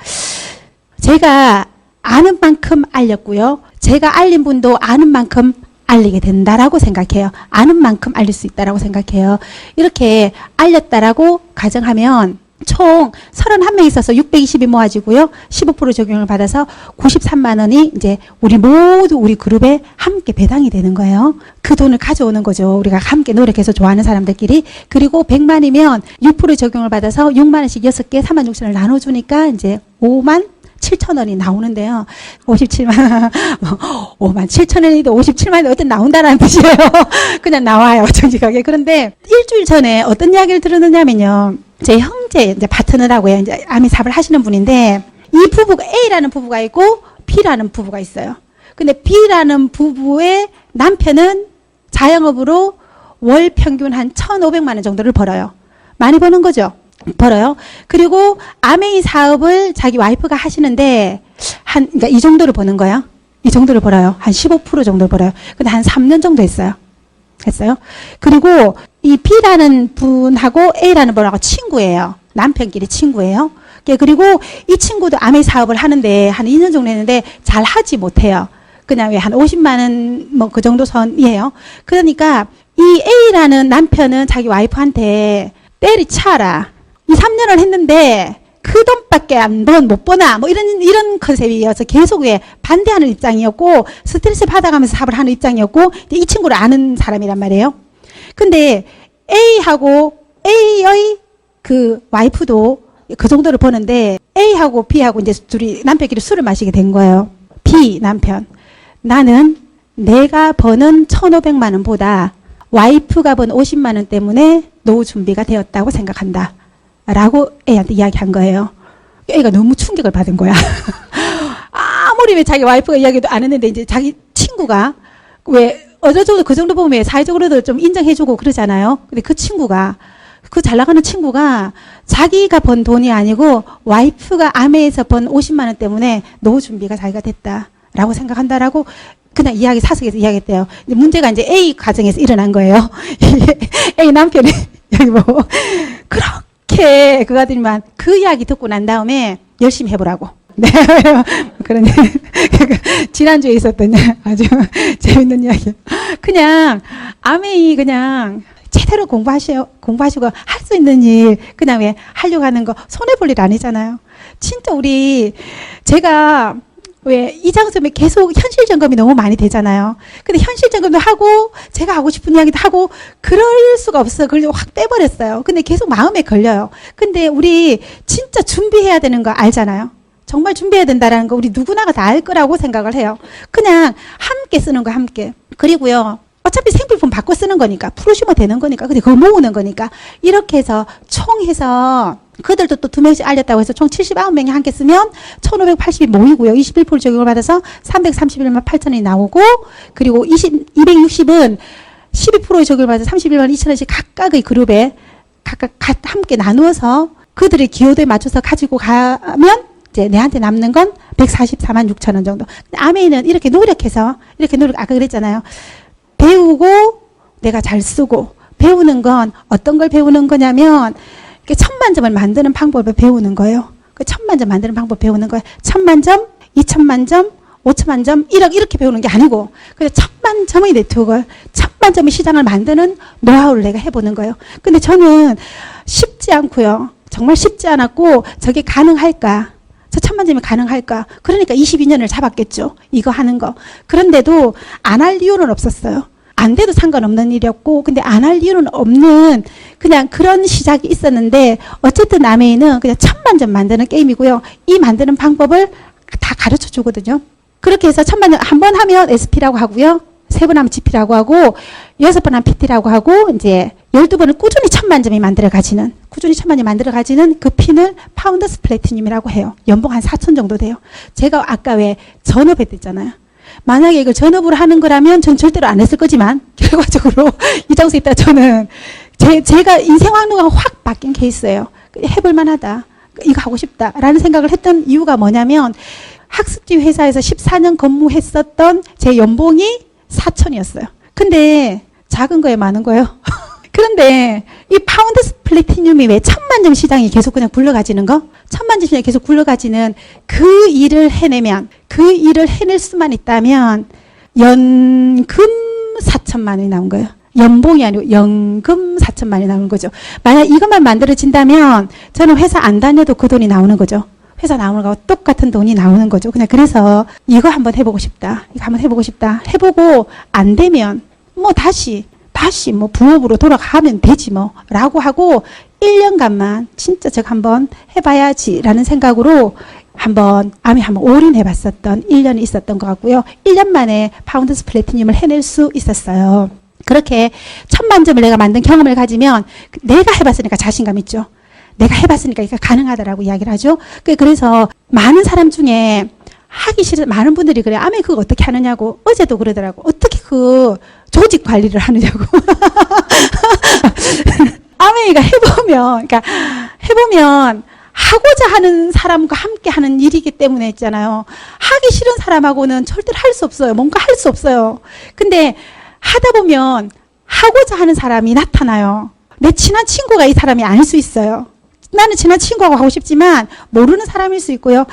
제가 아는 만큼 알렸고요. 제가 알린 분도 아는 만큼 알리게 된다라고 생각해요. 아는 만큼 알릴 수 있다라고 생각해요. 이렇게 알렸다라고 가정하면 총 31명이 있어서 620이 모아지고요. 15% 적용을 받아서 93만 원이 이제 우리 모두 우리 그룹에 함께 배당이 되는 거예요. 그 돈을 가져오는 거죠. 우리가 함께 노력해서 좋아하는 사람들끼리. 그리고 100만이면 6% 적용을 받아서 6만 원씩 6개 36,000원을 나눠주니까 이제 5만 7천 원이 나오는데요. 57만, 5만 7천 원이도 57만 원이 어떤 나온다라는 뜻이에요. 그냥 나와요. 정직하게. 그런데 일주일 전에 어떤 이야기를 들었느냐면요. 제 형제, 이제 파트너라고요. 이제 아미 사업을 하시는 분인데, 이 부부가, A라는 부부가 있고, B라는 부부가 있어요. 근데 B라는 부부의 남편은 자영업으로 월 평균 한 1,500만 원 정도를 벌어요. 많이 버는 거죠. 벌어요. 그리고 아메이 사업을 자기 와이프가 하시는데, 그러니까 이 정도를 버는 거야. 이 정도를 벌어요. 한 15% 정도 벌어요. 근데 한 3년 정도 했어요. 그리고 이 B라는 분하고 A라는 분하고 친구예요. 남편끼리 친구예요. 그리고 이 친구도 아메이 사업을 하는데 한 2년 정도 했는데 잘 하지 못해요. 그냥 왜 한 50만 원 뭐 그 정도 선이에요. 그러니까 이 A라는 남편은 자기 와이프한테 때리쳐라. 이 3년을 했는데 그 돈밖에 못 버나 뭐 이런 컨셉이어서 계속 왜 반대하는 입장이었고 스트레스 받아가면서 사업을 하는 입장이었고 이 친구를 아는 사람이란 말이에요. 근데 A하고 A의 그 와이프도 그 정도를 버는데 A하고 B하고 이제 둘이 남편끼리 술을 마시게 된 거예요. B 남편, 나는 내가 버는 1,500만 원보다 와이프가 번 50만 원 때문에 노후 준비가 되었다고 생각한다. 라고 A한테 이야기한 거예요. A가 너무 충격을 받은 거야. 아무리 왜 자기 와이프가 이야기도 안 했는데 이제 자기 친구가 왜 어쩌저쩌 그 정도 보면 사회적으로도 좀 인정해주고 그러잖아요. 근데 그 친구가 그 잘 나가는 친구가 자기가 번 돈이 아니고 와이프가 아메에서 번 50만 원 때문에 노후 준비가 자기가 됐다라고 생각한다라고 그냥 사석에서 이야기했대요. 근데 문제가 이제 A 가정에서 일어난 거예요. A 남편이 여기 뭐 그렇게 그가들만 그 이야기 듣고 난 다음에 열심히 해보라고. 네. 그런 지난주에 있었던 아주 재밌는 이야기. 그냥 아메이 그냥 제대로 공부하시고 할 수 있는 일 그냥 왜 하려고 하는 거 손해볼 일 아니잖아요. 진짜 제가 왜 이장점에 계속 현실 점검이 너무 많이 되잖아요. 근데 현실 점검도 하고 제가 하고 싶은 이야기도 하고 그럴 수가 없어요. 그걸 확 빼버렸어요. 근데 계속 마음에 걸려요. 근데 우리 진짜 준비해야 되는 거 알잖아요. 정말 준비해야 된다는 거 우리 누구나가 다 알 거라고 생각을 해요. 그냥 함께 쓰는 거 함께. 그리고요. 어차피 생필품 바꿔 쓰는 거니까 풀으시면 되는 거니까 근데 그거 모으는 거니까 이렇게 해서 총해서 그들도 또 2명씩 알렸다고 해서 총 79명이 함께 쓰면 1580이 모이고요. 21% 적용을 받아서 331만 8천원이 나오고 그리고 260은 12%의 적용을 받아서 31만 2천원씩 각각의 그룹에 각각 함께 나누어서 그들의 기여도에 맞춰서 가지고 가면 이제 내한테 남는 건 144만 6천원 정도. 아메이는 이렇게 노력해서 아까 그랬잖아요. 배우고 내가 잘 쓰고 배우는 건 어떤 걸 배우는 거냐면 1000만점을 만드는 방법을 배우는 거예요. 그 1000만점 만드는 방법 배우는 거예요. 1000만점, 2000만점, 5000만점, 1억 이렇게 배우는 게 아니고 그래서 1000만점의 네트워크를 1000만점의 시장을 만드는 노하우를 내가 해보는 거예요. 근데 저는 쉽지 않고요. 정말 쉽지 않았고 저게 가능할까? 저 1000만점이 가능할까? 그러니까 22년을 잡았겠죠. 이거 하는 거. 그런데도 안 할 이유는 없었어요. 안 돼도 상관없는 일이었고 근데 안 할 이유는 없는 그냥 그런 시작이 있었는데 어쨌든 아메이는 그냥 1000만점 만드는 게임이고요. 이 만드는 방법을 다 가르쳐 주거든요. 그렇게 해서 1000만점 한 번 하면 SP라고 하고요. 3번 하면 GP라고 하고 6번 하면 PT라고 하고 이제 12번은 꾸준히 1000만점이 만들어 가지는 그 핀을 파운더스 플래티늄이라고 해요. 연봉 한 4천 정도 돼요. 제가 아까 왜 전업했댔잖아요. 만약에 이걸 전업으로 하는 거라면 전 절대로 안 했을 거지만 결과적으로 이 장소에 있다 저는 제가 인생 항로가 확 바뀐 케이스예요. 해볼 만하다. 이거 하고 싶다라는 생각을 했던 이유가 뭐냐면 학습지 회사에서 14년 근무했었던 제 연봉이 4천이었어요. 근데 작은 거에 많은 거예요. 그런데 이 파운드스 플래티늄이 왜 1000만 점 시장이 계속 그냥 굴러가지는 거? 1000만 점 시장이 계속 굴러가지는 그 일을 해내면, 그 일을 해낼 수만 있다면 연금 4천만 원이 나온 거예요. 연봉이 아니고 연금 4천만 원이 나오는 거죠. 만약 이것만 만들어진다면 저는 회사 안 다녀도 그 돈이 나오는 거죠. 회사 나오는 거와 똑같은 돈이 나오는 거죠. 그냥 그래서 이거 한번 해보고 싶다. 이거 한번 해보고 싶다. 해보고 안 되면 뭐 다시 뭐 부업으로 돌아가면 되지 뭐 라고 하고 1년간만 진짜 제가 한번 해봐야지 라는 생각으로 한번 암에 한번 올인해봤었던 1년이 있었던 것 같고요. 1년 만에 파운드스 플래티늄을 해낼 수 있었어요. 그렇게 1000만 점을 내가 만든 경험을 가지면 내가 해봤으니까 자신감 있죠. 내가 해봤으니까 이게 가능하다라고 이야기를 하죠. 그래서 많은 사람 중에 하기 싫은 많은 분들이 그래요. 아메 그거 어떻게 하느냐고. 어제도 그러더라고. 어떻게 그 조직 관리를 하느냐고. 아메이가 해보면 하고자 하는 사람과 함께 하는 일이기 때문에 있잖아요. 하기 싫은 사람하고는 절대로 할 수 없어요. 뭔가 할 수 없어요. 근데 하다 보면 하고자 하는 사람이 나타나요. 내 친한 친구가 이 사람이 아닐 수 있어요. 나는 친한 친구하고 하고 싶지만 모르는 사람일 수 있고요.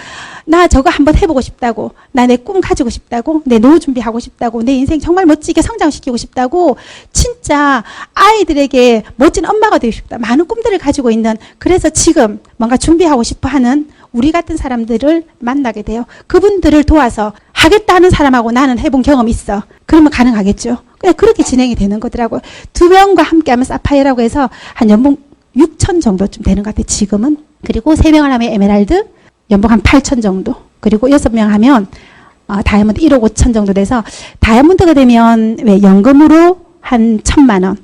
나 저거 한번 해보고 싶다고, 나 내 꿈 가지고 싶다고, 내 노후 준비하고 싶다고, 내 인생 정말 멋지게 성장시키고 싶다고, 진짜 아이들에게 멋진 엄마가 되고 싶다. 많은 꿈들을 가지고 있는, 그래서 지금 뭔가 준비하고 싶어 하는 우리 같은 사람들을 만나게 돼요. 그분들을 도와서 하겠다 하는 사람하고 나는 해본 경험이 있어. 그러면 가능하겠죠. 그냥 그렇게 진행이 되는 거더라고요. 2명과 함께하면 사파이어라고 해서 한 연봉 6천 정도쯤 되는 것 같아요. 지금은. 그리고 3명을 하면 에메랄드 연봉 한 8천 정도. 그리고 6명 하면 다이아몬드 1억 5천 정도 돼서 다이아몬드가 되면 왜 연금으로 한 1000만 원,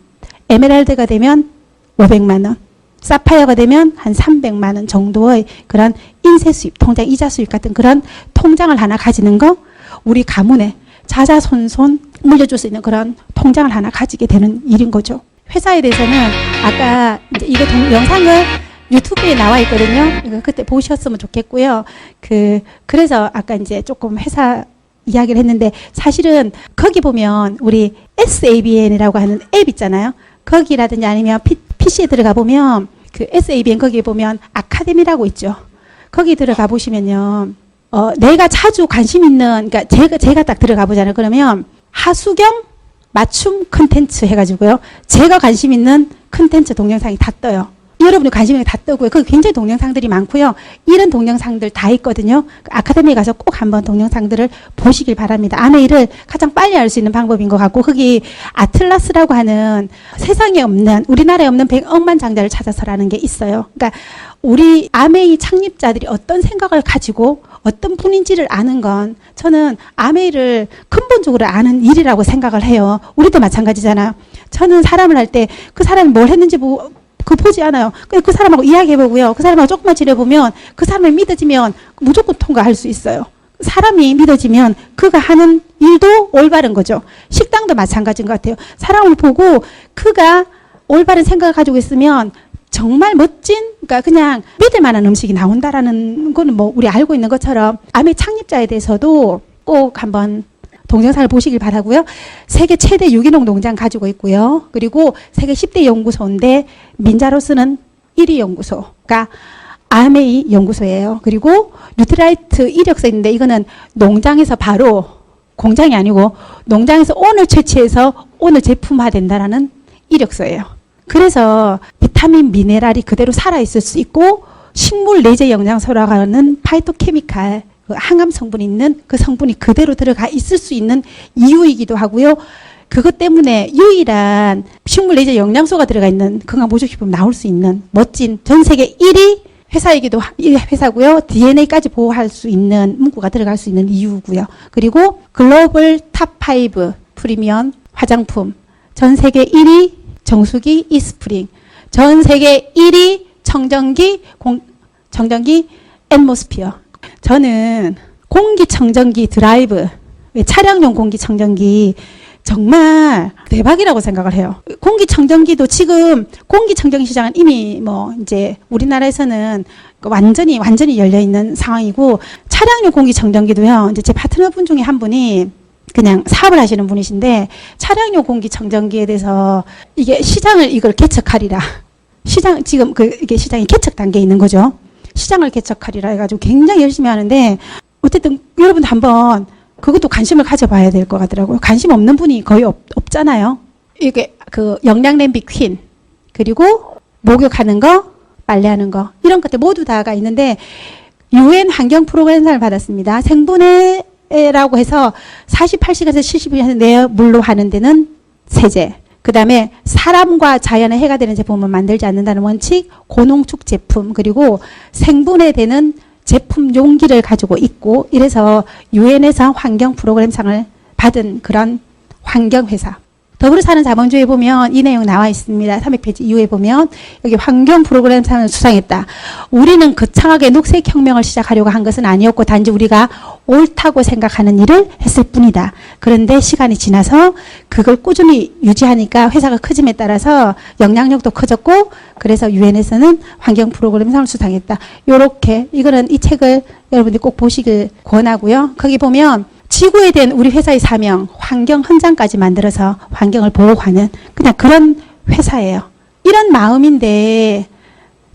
에메랄드가 되면 500만 원, 사파이어가 되면 한 300만 원 정도의 그런 인쇄 수입, 통장 이자 수입 같은 그런 통장을 하나 가지는 거, 우리 가문에 자자손손 물려줄 수 있는 그런 통장을 하나 가지게 되는 일인 거죠. 회사에 대해서는 아까 이제 이거 영상을 유튜브에 나와 있거든요. 이거 그때 보셨으면 좋겠고요. 그래서 아까 이제 조금 회사 이야기를 했는데 사실은 거기 보면 우리 SABN이라고 하는 앱 있잖아요. 거기라든지 아니면 PC에 들어가 보면 그 SABN 거기에 보면 아카데미라고 있죠. 거기 들어가 보시면요. 내가 자주 관심 있는, 그러니까 제가 딱 들어가 보잖아요. 그러면 하수경 맞춤 컨텐츠 해가지고요. 제가 관심 있는 컨텐츠 동영상이 다 떠요. 여러분이 관심 있는 게 다 뜨고요. 거기 굉장히 동영상들이 많고요. 이런 동영상들 다 있거든요. 아카데미에 가서 꼭 한번 동영상들을 보시길 바랍니다. 아메이를 가장 빨리 알 수 있는 방법인 것 같고, 거기 아틀라스라고 하는 세상에 없는, 우리나라에 없는 100억만 장자를 찾아서라는 게 있어요. 그러니까 우리 아메이 창립자들이 어떤 생각을 가지고 어떤 분인지를 아는 건 저는 아메이를 근본적으로 아는 일이라고 생각을 해요. 우리도 마찬가지잖아요. 저는 사람을 할 때 그 사람이 뭘 했는지 보지 않아요. 그냥 그 사람하고 이야기해보고요. 그 사람하고 조금만 지내보면 그 사람이 믿어지면 무조건 통과할 수 있어요. 사람이 믿어지면 그가 하는 일도 올바른 거죠. 식당도 마찬가지인 것 같아요. 사람을 보고 그가 올바른 생각을 가지고 있으면 정말 멋진, 그러니까 그냥 믿을 만한 음식이 나온다라는 거는 뭐 우리 알고 있는 것처럼 아메 창립자에 대해서도 꼭 한번 동영상을 보시길 바라고요. 세계 최대 유기농 농장 가지고 있고요. 그리고 세계 10대 연구소인데 민자로스는 1위 연구소가 아메이 연구소예요. 그리고 뉴트라이트 이력서 있는데 이거는 농장에서 바로, 공장이 아니고 농장에서 오늘 채취해서 오늘 제품화 된다라는 이력서예요. 그래서 비타민, 미네랄이 그대로 살아있을 수 있고 식물 내재 영양소라고 하는 파이토케미칼, 그 항암 성분이 있는 그 성분이 그대로 들어가 있을 수 있는 이유이기도 하고요. 그것 때문에 유일한 식물 내재 영양소가 들어가 있는 건강보조식품 나올 수 있는 멋진 전 세계 1위 회사고요. DNA까지 보호할 수 있는 문구가 들어갈 수 있는 이유고요. 그리고 글로벌 탑5 프리미엄 화장품, 전 세계 1위 정수기 이스프링, 전 세계 1위 청정기 앰모스피어. 저는 공기청정기 드라이브 왜 차량용 공기청정기 정말 대박이라고 생각을 해요. 공기청정기도 지금 공기청정기 시장은 이미 뭐 이제 우리나라에서는 완전히 열려 있는 상황이고 차량용 공기청정기도요. 이제 제 파트너분 중에 한 분이 그냥 사업을 하시는 분이신데 차량용 공기청정기에 대해서 이게 시장을 이걸 개척하리라. 시장 지금 이게 시장이 개척 단계에 있는 거죠. 시장을 개척하리라 해가지고 굉장히 열심히 하는데 어쨌든 여러분도 한번 그것도 관심을 가져봐야 될 것 같더라고요. 관심 없는 분이 거의 없잖아요. 이게 그 영양 냄비 퀸 그리고 목욕하는 거, 빨래하는 거 이런 것들 모두 다가 있는데 UN 환경 프로그램상을 받았습니다. 생분해라고 해서 48시간에서 72시간 내에 물로 하는 데는 세제. 그 다음에 사람과 자연에 해가 되는 제품은 만들지 않는다는 원칙, 고농축 제품 그리고 생분해되는 제품 용기를 가지고 있고 이래서 유엔에서 환경 프로그램상을 받은 그런 환경회사. 더불어 사는 자본주의에 보면 이 내용 나와 있습니다. 300페이지 이후에 보면 여기 환경 프로그램상을 수상했다. 우리는 거창하게 녹색혁명을 시작하려고 한 것은 아니었고 단지 우리가 옳다고 생각하는 일을 했을 뿐이다. 그런데 시간이 지나서 그걸 꾸준히 유지하니까 회사가 커짐에 따라서 영향력도 커졌고 그래서 유엔에서는 환경 프로그램상을 수상했다. 요렇게 이거는 이 책을 여러분들이 꼭 보시길 권하고요. 거기 보면 지구에 대한 우리 회사의 사명, 환경 헌장까지 만들어서 환경을 보호하는 그냥 그런 회사예요. 이런 마음인데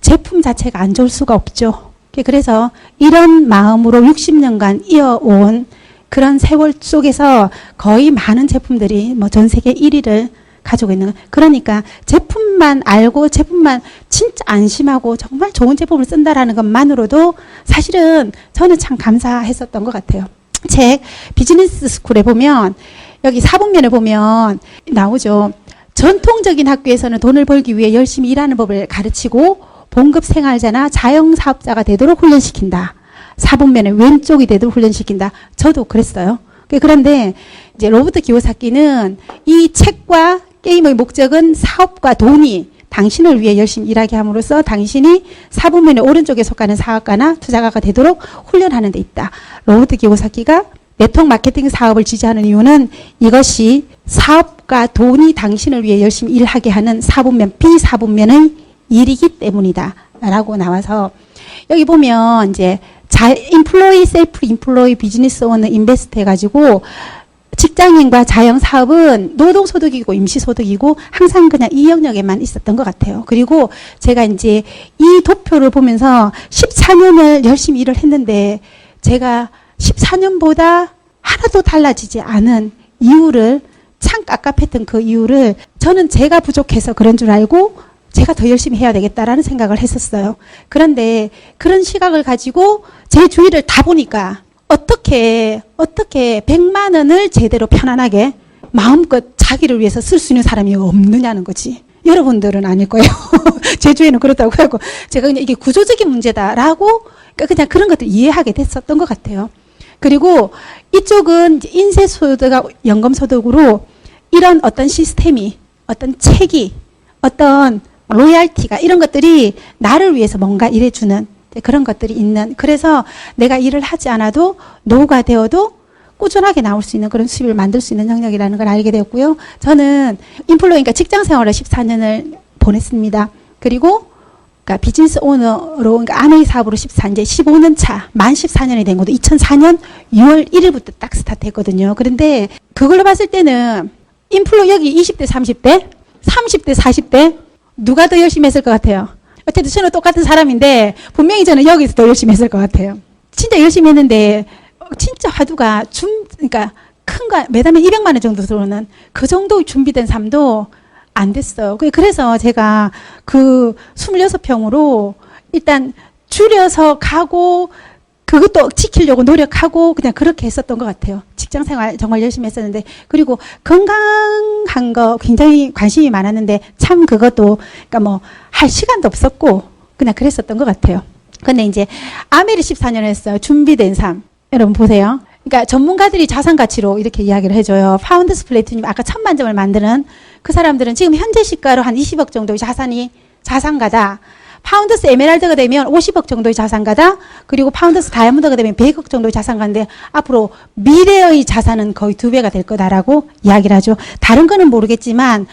제품 자체가 안 좋을 수가 없죠. 그래서 이런 마음으로 60년간 이어온 그런 세월 속에서 거의 많은 제품들이 뭐 전 세계 1위를 가지고 있는 그러니까 제품만 알고 제품만 진짜 안심하고 정말 좋은 제품을 쓴다라는 것만으로도 사실은 저는 참 감사했었던 것 같아요. 책 비즈니스 스쿨에 보면 여기 사본면에 보면 나오죠. 전통적인 학교에서는 돈을 벌기 위해 열심히 일하는 법을 가르치고 봉급 생활자나 자영사업자가 되도록 훈련시킨다. 사본면에 왼쪽이 되도록 훈련시킨다. 저도 그랬어요. 그런데 이제 로버트 기요사키는 이 책과 게임의 목적은 사업과 돈이 당신을 위해 열심히 일하게 함으로써 당신이 사본면의 오른쪽에 속하는 사업가나 투자가가 되도록 훈련하는 데 있다. 로버트 기요사키가 네트워크 마케팅 사업을 지지하는 이유는 이것이 사업과 돈이 당신을 위해 열심히 일하게 하는 사본면, 비사본면의 일이기 때문이다. 라고 나와서 여기 보면 이제 인플로이, 셀프 인플로이, 비즈니스 오너, 인베스트 해가지고 직장인과 자영사업은 노동소득이고 임시소득이고 항상 그냥 이 영역에만 있었던 것 같아요. 그리고 제가 이제 이 도표를 보면서 14년을 열심히 일을 했는데 제가 14년보다 하나도 달라지지 않은 이유를 참 깝깝했던 그 이유를 저는 제가 부족해서 그런 줄 알고 제가 더 열심히 해야 되겠다라는 생각을 했었어요. 그런데 그런 시각을 가지고 제 주위를 다 보니까 어떻게 100만 원을 제대로 편안하게 마음껏 자기를 위해서 쓸 수 있는 사람이 없느냐는 거지. 여러분들은 아닐 거예요. 제 주위에는 그렇다고 하고 제가 그냥 이게 구조적인 문제다라고 그냥 그런 것들 이해하게 됐었던 것 같아요. 그리고 이쪽은 인세소득과 연금소득으로 이런 어떤 시스템이 어떤 책이 어떤 로얄티가 이런 것들이 나를 위해서 뭔가 일해주는 그런 것들이 있는 그래서 내가 일을 하지 않아도 노후가 되어도 꾸준하게 나올 수 있는 그런 수입을 만들 수 있는 영역이라는 걸 알게 되었고요. 저는 인플루언서니까 직장 생활을 14년을 보냈습니다. 그리고 그러니까 비즈니스 오너로 그러니까 아메이 사업으로 이제 15년 차 만 14년이 된 것도 2004년 6월 1일부터 딱 스타트했거든요. 그런데 그걸로 봤을 때는 여기 20대 30대 30대 40대 누가 더 열심히 했을 것 같아요? 어쨌든 저는 똑같은 사람인데 분명히 저는 여기서 더 열심히 했을 것 같아요. 진짜 열심히 했는데 진짜 화두가 그러니까 큰 거 매달면 200만 원 정도 들어오는 그 정도 준비된 삶도 안 됐어요. 그래서 제가 그 26평으로 일단 줄여서 가고 그것도 지키려고 노력하고 그냥 그렇게 했었던 것 같아요. 직장 생활 정말 열심히 했었는데 그리고 건강한 거 굉장히 관심이 많았는데 참 그것도 그러니까 뭐 할 시간도 없었고 그냥 그랬었던 것 같아요. 근데 이제 아메리 14년 했어요. 준비된 삶. 여러분 보세요. 그러니까 전문가들이 자산 가치로 이렇게 이야기를 해줘요. 파운더스 플래티늄 아까 1000만점을 만드는 그 사람들은 지금 현재 시가로 한 20억 정도의 자산가다. 파운더스 에메랄드가 되면 50억 정도의 자산가다. 그리고 파운더스 다이아몬드가 되면 100억 정도의 자산가인데 앞으로 미래의 자산은 거의 2배가 될 거다라고 이야기를 하죠. 다른 거는 모르겠지만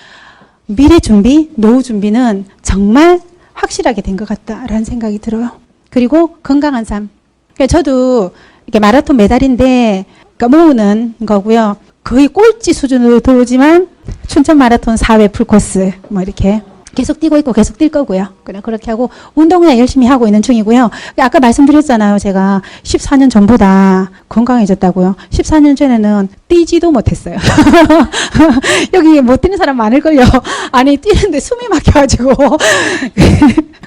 미래 준비, 노후 준비는 정말 확실하게 된 것 같다라는 생각이 들어요. 그리고 건강한 삶. 그러니까 저도 이렇게 마라톤 메달인데 그러니까 모으는 거고요. 거의 꼴찌 수준으로 들어오지만 춘천 마라톤 4회 풀코스 뭐 이렇게 계속 뛰고 있고 계속 뛸 거고요. 그냥 그렇게 하고 운동을 열심히 하고 있는 중이고요. 아까 말씀드렸잖아요. 제가 14년 전보다 건강해졌다고요. 14년 전에는 뛰지도 못했어요. 여기 못 뛰는 사람 많을걸요. 아니 뛰는데 숨이 막혀가지고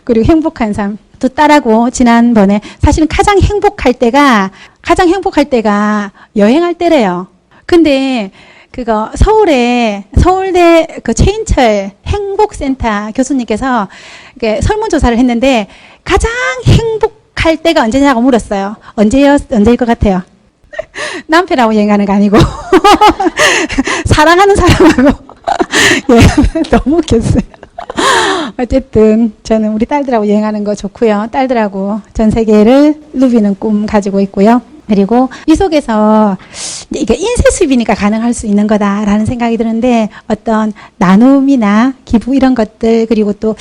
그리고 행복한 삶. 또 딸하고 지난번에 사실은 가장 행복할 때가 여행할 때래요. 근데 그거 서울대 그 최인철 행복센터 교수님께서 이렇게 설문조사를 했는데 가장 행복할 때가 언제냐고 물었어요. 언제일 것 같아요? 남편하고 여행하는 거 아니고 사랑하는 사람하고 예, 너무 웃겼어요. 어쨌든 저는 우리 딸들하고 여행하는 거 좋고요. 딸들하고 전 세계를 누비는 꿈 가지고 있고요. 그리고 이 속에서 이게 인쇄 수입이니까 가능할 수 있는 거다라는 생각이 드는데 어떤 나눔이나 기부 이런 것들 그리고 또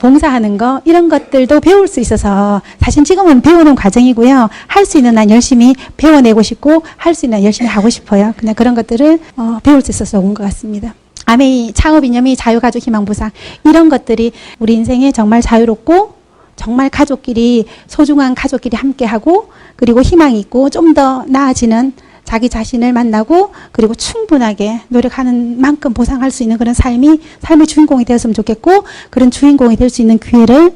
봉사하는 거 이런 것들도 배울 수 있어서 사실 지금은 배우는 과정이고요. 할 수 있는 한 열심히 배워내고 싶고 할 수 있는 한 열심히 하고 싶어요. 그냥 그런 것들을 배울 수 있어서 온 것 같습니다. 아메이 창업 이념이 자유가족 희망보상 이런 것들이 우리 인생에 정말 자유롭고 정말 가족끼리 소중한 가족끼리 함께하고 그리고 희망이 있고 좀 더 나아지는 자기 자신을 만나고 그리고 충분하게 노력하는 만큼 보상할 수 있는 그런 삶의 주인공이 되었으면 좋겠고 그런 주인공이 될 수 있는 기회를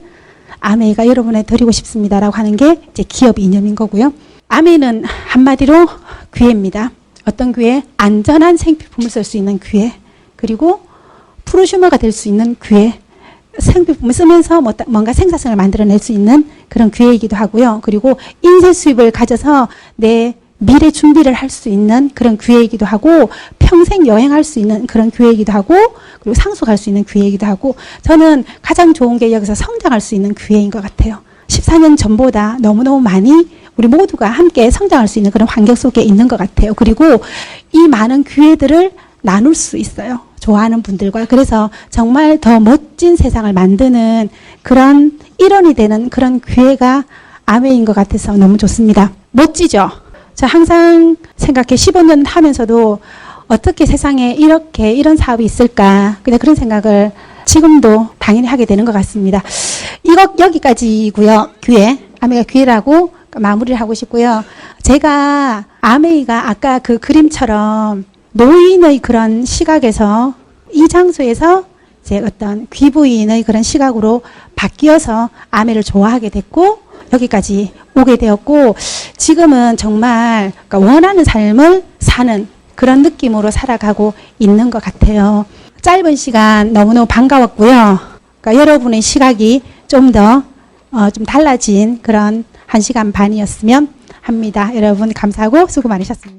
아메이가 여러분에 드리고 싶습니다라고 하는 게 이제 기업 이념인 거고요. 아메이는 한마디로 기회입니다. 어떤 기회? 안전한 생필품을 쓸 수 있는 기회. 그리고 프로슈머가 될 수 있는 기회. 생필품을 쓰면서 뭔가 생산성을 만들어낼 수 있는 그런 기회이기도 하고요. 그리고 인쇄 수입을 가져서 내 미래 준비를 할 수 있는 그런 기회이기도 하고 평생 여행할 수 있는 그런 기회이기도 하고 그리고 상속할 수 있는 기회이기도 하고 저는 가장 좋은 게 여기서 성장할 수 있는 기회인 것 같아요. 14년 전보다 너무너무 많이 우리 모두가 함께 성장할 수 있는 그런 환경 속에 있는 것 같아요. 그리고 이 많은 기회들을 나눌 수 있어요. 좋아하는 분들과. 그래서 정말 더 멋진 세상을 만드는 그런 일원이 되는 그런 기회가 아메인 것 같아서 너무 좋습니다. 멋지죠? 저 항상 생각해 15년 하면서도 어떻게 세상에 이런 사업이 있을까 그냥 그런 생각을 지금도 당연히 하게 되는 것 같습니다. 이거 여기까지고요. 기회. 아메이가 기회라고 마무리를 하고 싶고요. 제가 아메이가 아까 그 그림처럼 노인의 그런 시각에서 이 장소에서 이제 어떤 귀부인의 그런 시각으로 바뀌어서 아메를 좋아하게 됐고 여기까지 오게 되었고 지금은 정말 원하는 삶을 사는 그런 느낌으로 살아가고 있는 것 같아요. 짧은 시간 너무너무 반가웠고요. 그러니까 여러분의 시각이 좀 더 좀 달라진 그런 1시간 반이었으면 합니다. 여러분 감사하고 수고 많으셨습니다.